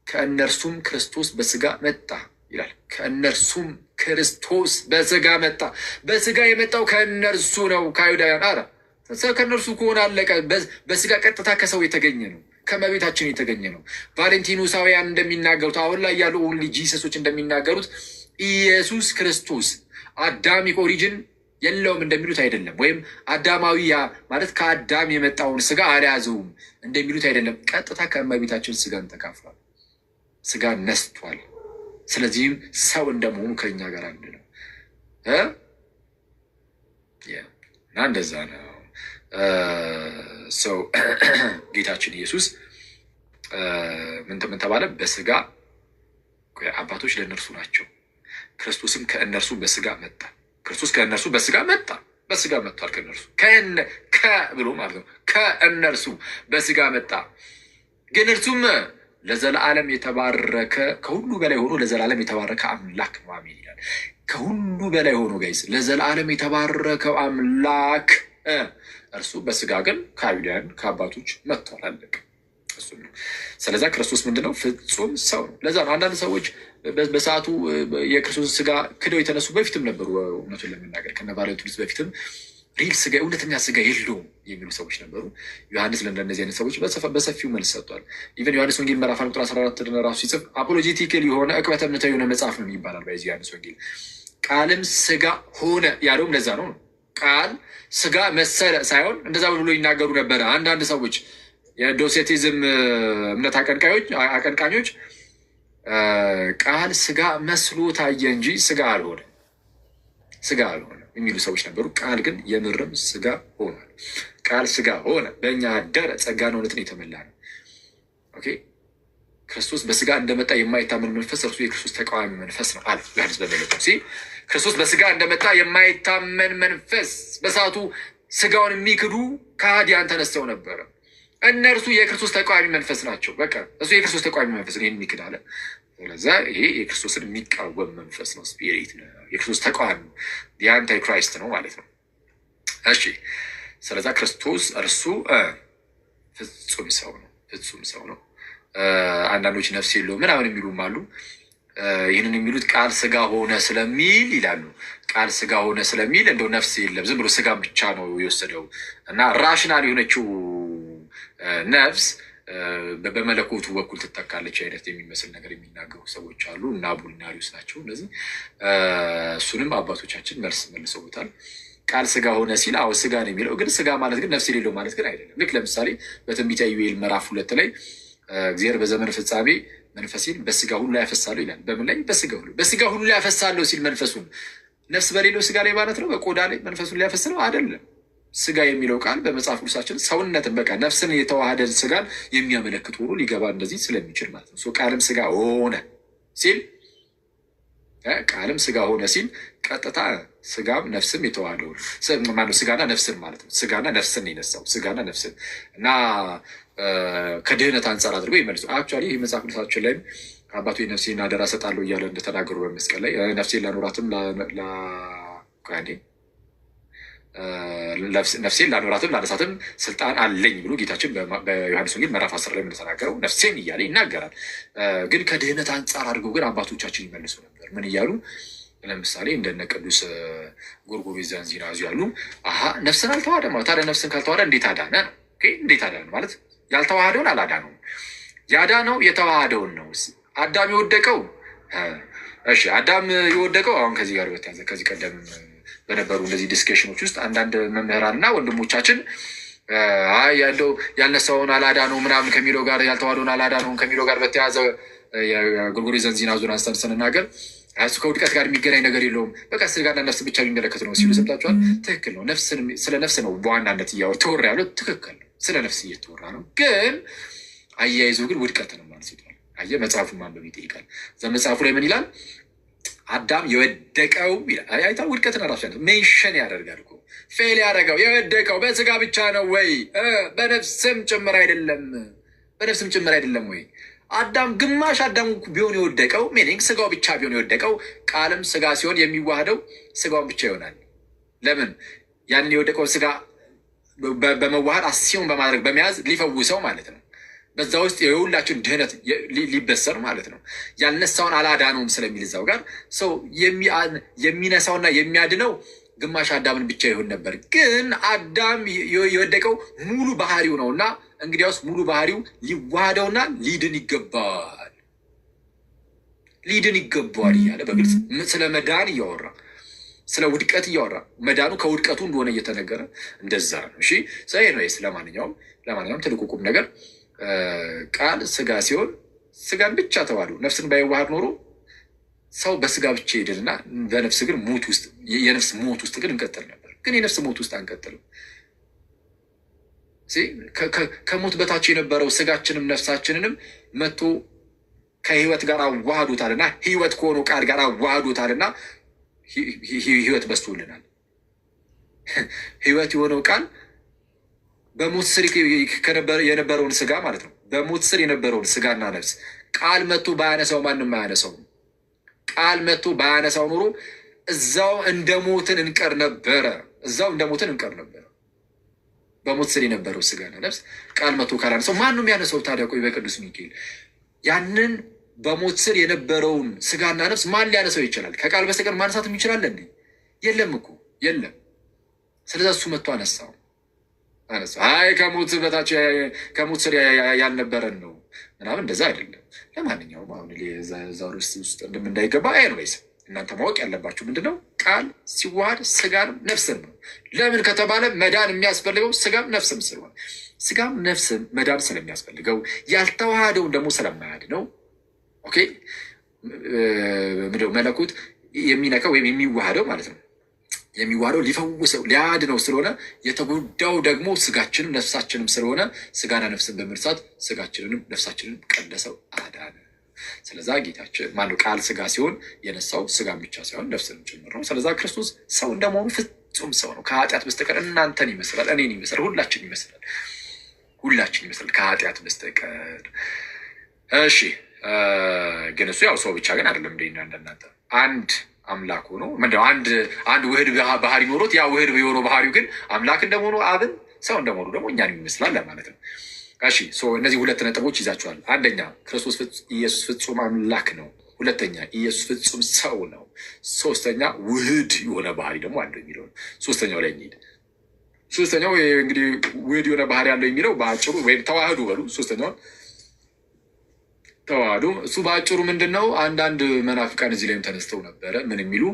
[SPEAKER 1] ከእነርሱም ክርስቶስ በስጋ መጣ ይላል። ከእነርሱም ክርስቶስ በስጋ መጣ። በስጋ የመጣው ከእነርሱ ነው፣ ከአይሁዳውያን። አረ ከእነርሱ ከሆነ አለቀ። በስጋ ቀጥታ ከሰው የተገኘ ነው፣ ከመቤታችን የተገኘ ነው። ቫሌንቲኖሳውያን እንደሚናገሩት አሁን ላይ ያሉ ኦንሊ ጂሰሶች እንደሚናገሩት ኢየሱስ ክርስቶስ አዳሚክ ኦሪጅን የለውም እንደሚሉት አይደለም። ወይም አዳማዊ ማለት ከአዳም የመጣውን ስጋ አልያዘውም እንደሚሉት አይደለም። ቀጥታ ከእመቤታችን ስጋን ተካፍሏል፣ ስጋ ነስቷል። ስለዚህም ሰው እንደመሆኑ ከኛ ጋር አንድ ነው እና እንደዛ ነው ሰው ጌታችን ኢየሱስ ምን ተባለ? በስጋ አባቶች ለእነርሱ ናቸው፣ ክርስቶስም ከእነርሱ በስጋ መጣ። ክርስቶስ ከእነርሱ በስጋ መጣ፣ በስጋ መጥቷል። ከእነርሱ ብሎ ማለት ነው። ከእነርሱ በስጋ መጣ። ግን እርሱም ለዘላለም የተባረከ ከሁሉ በላይ ሆኖ ለዘላለም የተባረከ አምላክ ነው። አሜን ይላል። ከሁሉ በላይ ሆኖ ጋይስ ለዘላለም የተባረከው አምላክ እርሱ በስጋ ግን ከአይሁዳውያን ከአባቶች መጥቷል። አለቀ። እሱ ነው። ስለዛ ክርስቶስ ምንድነው? ፍጹም ሰው ነው። ለዛ ነው አንዳንድ ሰዎች በሰዓቱ የክርስቶስ ስጋ ክደው የተነሱ በፊትም ነበሩ። እውነቱን ለመናገር ከነባለቱልስ በፊትም ሪል ስጋ እውነተኛ ስጋ የለውም የሚሉ ሰዎች ነበሩ። ዮሐንስ ለእንደነዚህ አይነት ሰዎች በሰፊው መልስ ሰጥቷል። ኢቨን ዮሐንስ ወንጌል ምዕራፍ 1 ቁጥር 14 ራሱ ሲጽፍ አፖሎጄቲካል የሆነ ዕቅበተ እምነታዊ የሆነ መጽሐፍ ነው ይባላል። በዚህ ዮሐንስ ወንጌል ቃልም ስጋ ሆነ ያለውም ለዛ ነው። ቃል ስጋ መሰለ ሳይሆን እንደዛ ብሎ ይናገሩ ነበረ አንዳንድ ሰዎች የዶሴቲዝም እምነት አቀንቃኞች ቃል ስጋ መስሎ ታየ እንጂ ስጋ አልሆነ የሚሉ ሰዎች ነበሩ። ቃል ግን የምርም ስጋ ሆኗል። ቃል ስጋ ሆነ፣ በእኛ አደረ፣ ጸጋና እውነትን የተመላ ነው። ኦኬ ክርስቶስ በስጋ እንደመጣ የማይታመን መንፈስ እርሱ የክርስቶስ ተቃዋሚ መንፈስ ነው አለ ዮሐንስ በመልእክቱ። ክርስቶስ በስጋ እንደመጣ የማይታመን መንፈስ፣ በሰዓቱ ስጋውን የሚክዱ ከሃዲያን ተነስተው ነበረ። እነርሱ የክርስቶስ ተቃዋሚ መንፈስ ናቸው። በቃ እሱ የክርስቶስ ተቃዋሚ መንፈስ ነው፣ ይህን የሚክድ አለ። ስለዛ ይሄ የክርስቶስን የሚቃወም መንፈስ ነው፣ ስፒሪት ነው፣ የክርስቶስ ተቃዋሚ የአንታይ ክራይስት ነው ማለት ነው። እሺ ስለዛ ክርስቶስ እርሱ ፍጹም ሰው ነው። አንዳንዶች ነፍስ የለውም ምናምን የሚሉም አሉ። ይህንን የሚሉት ቃል ስጋ ሆነ ስለሚል ይላሉ። ቃል ስጋ ሆነ ስለሚል እንደው ነፍስ የለም ዝም ብሎ ስጋ ብቻ ነው የወሰደው እና ራሽናል የሆነችው ነፍስ በመለኮቱ በኩል ትተካለች አይነት የሚመስል ነገር የሚናገሩ ሰዎች አሉ እና አቡሊናሪውስ ናቸው እነዚህ። እሱንም አባቶቻችን መልሰውታል። ቃል ስጋ ሆነ ሲል አዎ ስጋ ነው የሚለው፣ ግን ስጋ ማለት ግን ነፍስ የሌለው ማለት ግን አይደለም። ልክ ለምሳሌ በትንቢተ ኢዩኤል ምዕራፍ 2 ላይ እግዚአብሔር በዘመን ፍጻሜ መንፈሴን በስጋ ሁሉ ላይ ያፈሳለሁ ይላል። በምን ላይ? በስጋ ሁሉ ላይ ያፈሳለሁ ሲል መንፈሱን ነፍስ በሌለው ስጋ ላይ ማለት ነው። በቆዳ ላይ መንፈሱን ሊያፈስ ነው አይደለም። ስጋ የሚለው ቃል በመጽሐፍ ቅዱሳችን ሰውነትን በቃ ነፍስን የተዋሃደ ስጋን የሚያመለክት ሆኖ ሊገባ እንደዚህ ስለሚችል ማለት ነው። ቃልም ስጋ ሆነ ሲል ቀጥታ ስጋም ነፍስም የተዋሃደው ስጋና ነፍስን ማለት ነው። ስጋና ነፍስን የነሳው ስጋና ነፍስን እና ከድህነት አንጻር አድርገው ይመልሱ። አክቹዋሊ ይህ መጽሐፍ ቅዱሳችን ላይም አባቱ ነፍሴን አደራ እሰጣለሁ እያለ እንደተናገሩ በመስቀል ላይ ነፍሴን ላኖራትም ነፍሴን ላኖራትም ላነሳትም ስልጣን አለኝ ብሎ ጌታችን በዮሐንስ ወንጌል ምዕራፍ 10 ላይ እንደተናገረው ነፍሴን እያለ ይናገራል። ግን ከድህነት አንጻር አድርገው ግን አባቶቻችን ይመልሱ ነበር። ምን እያሉ? ለምሳሌ እንደነ ቅዱስ ጎርጎርዮስ ዘንዚናዙ ያሉ ነፍስን አልተዋሃደም ማለት ታዲያ ነፍስን ካልተዋሃደ እንዴት አዳነ ነው? እንዴት አዳነ ማለት ያልተዋሃደውን አላዳነውም፣ ያዳነው የተዋሃደውን ነው። አዳም የወደቀው አሁን ከዚህ ጋር በተያዘ ከዚህ ቀደም በነበሩ እንደዚህ ዲስከሽኖች ውስጥ አንዳንድ መምህራንና ወንድሞቻችን ያለው ያልነሳውን አላዳነው ምናምን ከሚለው ጋር ያልተዋህዶውን አላዳነው ከሚለው ጋር በተያያዘ የግርጎሪ ዘንዚናዙን አንስተን ስንናገር እሱ ከውድቀት ጋር የሚገናኝ ነገር የለውም፣ በቃ ስጋና ነፍስ ብቻ የሚመለከት ነው ሲሉ ሰምታችኋል። ትክክል ነው። ስለ ነፍስ ነው በዋናነት ተወራ ያለው ትክክል ነው። ስለ ነፍስ እየተወራ ነው። ግን አያይዞ ግን ውድቀትን ማለት ይላል። አየህ መጽሐፉን ማንበብ ይጠይቃል። እዛ መጽሐፉ ላይ ምን ይላል? አዳም የወደቀው አይታ ውድቀትን ራሱ ሜንሽን ያደርጋል እኮ ፌል ያደረገው የወደቀው በስጋ ብቻ ነው ወይ? በነፍስም ጭምር አይደለም? በነፍስም ጭምር አይደለም ወይ? አዳም ግማሽ አዳም ቢሆን የወደቀው ሚኒንግ ስጋው ብቻ ቢሆን የወደቀው ቃልም ስጋ ሲሆን የሚዋህደው ስጋውን ብቻ ይሆናል። ለምን? ያንን የወደቀውን ስጋ በመዋሃድ አሲውን በማድረግ በመያዝ ሊፈውሰው ማለት ነው። በዛ ውስጥ የሁላችን ድህነት ሊበሰር ማለት ነው። ያልነሳውን አላዳነውም ስለሚል እዛው ጋር ሰው የሚነሳውና የሚያድነው ግማሽ አዳምን ብቻ ይሆን ነበር። ግን አዳም የወደቀው ሙሉ ባህሪው ነው እና እንግዲያውስ ሙሉ ባህሪው ሊዋሃደውና ሊድን ይገባል እያለ በግልጽ ስለ መዳን እያወራ ስለ ውድቀት እያወራ መዳኑ ከውድቀቱ እንደሆነ እየተነገረ እንደዛ ነው። እሺ ነው። ለማንኛውም ትልቁ ቁም ነገር ቃል ስጋ ሲሆን ስጋን ብቻ ተዋህዶ ነፍስን ባይዋሃድ ኖሮ ሰው በስጋ ብቻ ይድንና በነፍስ ግን የነፍስ ሞት ውስጥ ግን እንቀጥል ነበር። ግን የነፍስ ሞት ውስጥ አንቀጥልም። ከሞት በታች የነበረው ስጋችንም ነፍሳችንንም መጥቶ ከህይወት ጋር አዋህዶታልና ህይወት ከሆነው ቃል ጋር አዋህዶታልና ህይወት በስቶልናል። ህይወት የሆነው ቃል በሞት ስር የነበረውን ስጋ ማለት ነው። በሞት ስር የነበረውን ስጋና ነፍስ ቃል መጥቶ ባያነሳው ማንም አያነሳው። ቃል መጥቶ ባያነሳው ኖሮ እዛው እንደሞትን እንቀር ነበረ። በሞት ስር የነበረው ስጋና ነፍስ ቃል መጥቶ ካላነሳው ማንም ያነሳው ታዲያ? ቆይ በቅዱስ ሚካኤል ያንን በሞት ስር የነበረውን ስጋና ነፍስ ማን ሊያነሳው ይችላል? ከቃል በስተቀር ማንሳትም ይችላል እንዴ? የለም እኮ የለም። ስለዛ እሱ መጥቶ አነሳው። አይ ከሞት በታች ከሞት ስር ያልነበረን ነው ምናምን እንደዛ አይደለም። ለማንኛውም አሁን ዛሬ ውስጥ እንደምንዳይገባ ኤርዌይስ እናንተ ማወቅ ያለባችሁ ምንድነው? ቃል ሲዋሃድ ስጋንም ነፍስም ነው። ለምን ከተባለ መዳን የሚያስፈልገው ስጋም ነፍስም ስለሆነ ስጋም ነፍስም መዳን ስለሚያስፈልገው ያልተዋሃደውን ደግሞ ስለማያድ ነው። ኦኬ መለኮት የሚነካው ወይም የሚዋሃደው ማለት ነው። የሚዋሃደው ሊፈውሰው ሊያድነው ስለሆነ የተጎዳው ደግሞ ስጋችንም ነፍሳችንም ስለሆነ ስጋና ነፍስን በመርሳት ስጋችንንም ነፍሳችንንም ቀደሰው አዳነ። ስለዛ ጌታችን ማነው ቃል ስጋ ሲሆን የነሳው ስጋን ብቻ ሳይሆን ነፍስንም ጭምር ነው። ስለዛ ክርስቶስ ሰው እንደመሆኑ ፍጹም ሰው ነው። ከኃጢአት በስተቀር እናንተን ይመስላል፣ እኔን ይመስላል፣ ሁላችን ይመስላል ከኃጢአት በስተቀር። እሺ ግን እሱ ያው ሰው ብቻ ግን አይደለም። እንደናንተ አንድ አምላክ ሆኖ አንድ ውህድ ባህሪ ኖሮት ያ ውህድ የሆነው ባህሪው ግን አምላክ እንደመሆኑ አብን ሰው እንደመሆኑ ደግሞ እኛን ይመስላል ለማለት ነው። እሺ እነዚህ ሁለት ነጥቦች ይዛችኋል። አንደኛ ክርስቶስ ኢየሱስ ፍጹም አምላክ ነው። ሁለተኛ ኢየሱስ ፍጹም ሰው ነው። ሶስተኛ ውህድ የሆነ ባህሪ ደግሞ አለው የሚለው ነው። ሶስተኛው ላይ እንሂድ። ሶስተኛው እንግዲህ ውህድ የሆነ ባህሪ አለው የሚለው በአጭሩ ወይም ተዋህዶ በሉ። ሶስተኛውን ተዋህዶ እሱ በአጭሩ ምንድን ነው? አንዳንድ መናፍቃን እዚህ ላይም ተነስተው ነበረ። ምን የሚሉ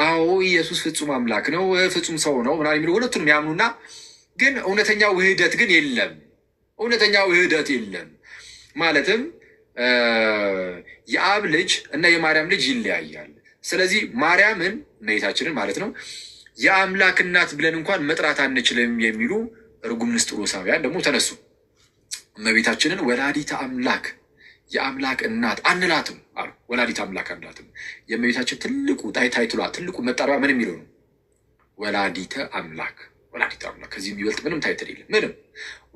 [SPEAKER 1] አዎ ኢየሱስ ፍጹም አምላክ ነው፣ ፍጹም ሰው ነው ምናምን የሚሉ ሁለቱን የሚያምኑና ግን እውነተኛ ውህደት ግን የለም። እውነተኛ ውህደት የለም ማለትም የአብ ልጅ እና የማርያም ልጅ ይለያያል። ስለዚህ ማርያምን እመቤታችንን ማለት ነው የአምላክ እናት ብለን እንኳን መጥራት አንችልም የሚሉ ርጉም ንስጥሮሳውያን ደግሞ ተነሱ። እመቤታችንን ወላዲተ አምላክ የአምላክ እናት አንላትም አሉ። ወላዲተ አምላክ አንላትም። የእመቤታችን ትልቁ ታይትሏ ትልቁ መጠሪያ ምን የሚለው ነው? ወላዲተ አምላክ። ወላዲተ አምላክ ከዚህ የሚበልጥ ምንም ታይትል የለም። ምንም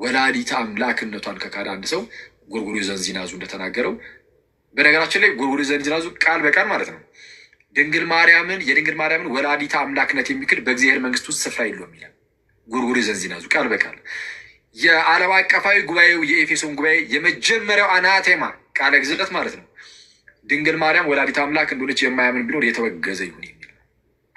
[SPEAKER 1] ወላዲተ አምላክነቷን ከካደ አንድ ሰው ጎርጎርዮስ ዘእንዚናዙ እንደተናገረው፣ በነገራችን ላይ ጎርጎርዮስ ዘእንዚናዙ ቃል በቃል ማለት ነው የድንግል ማርያምን ወላዲተ አምላክነት የሚክድ በእግዚአብሔር መንግስት ውስጥ ስፍራ የለውም ይላል ጎርጎርዮስ ዘእንዚናዙ ቃል በቃል። የዓለም አቀፋዊ ጉባኤው የኤፌሶን ጉባኤ የመጀመሪያው አናቴማ ቃለ ግዝለት ማለት ነው ድንግል ማርያም ወላዲተ አምላክ እንደሆነች የማያምን ቢኖር የተወገዘ ይሁን።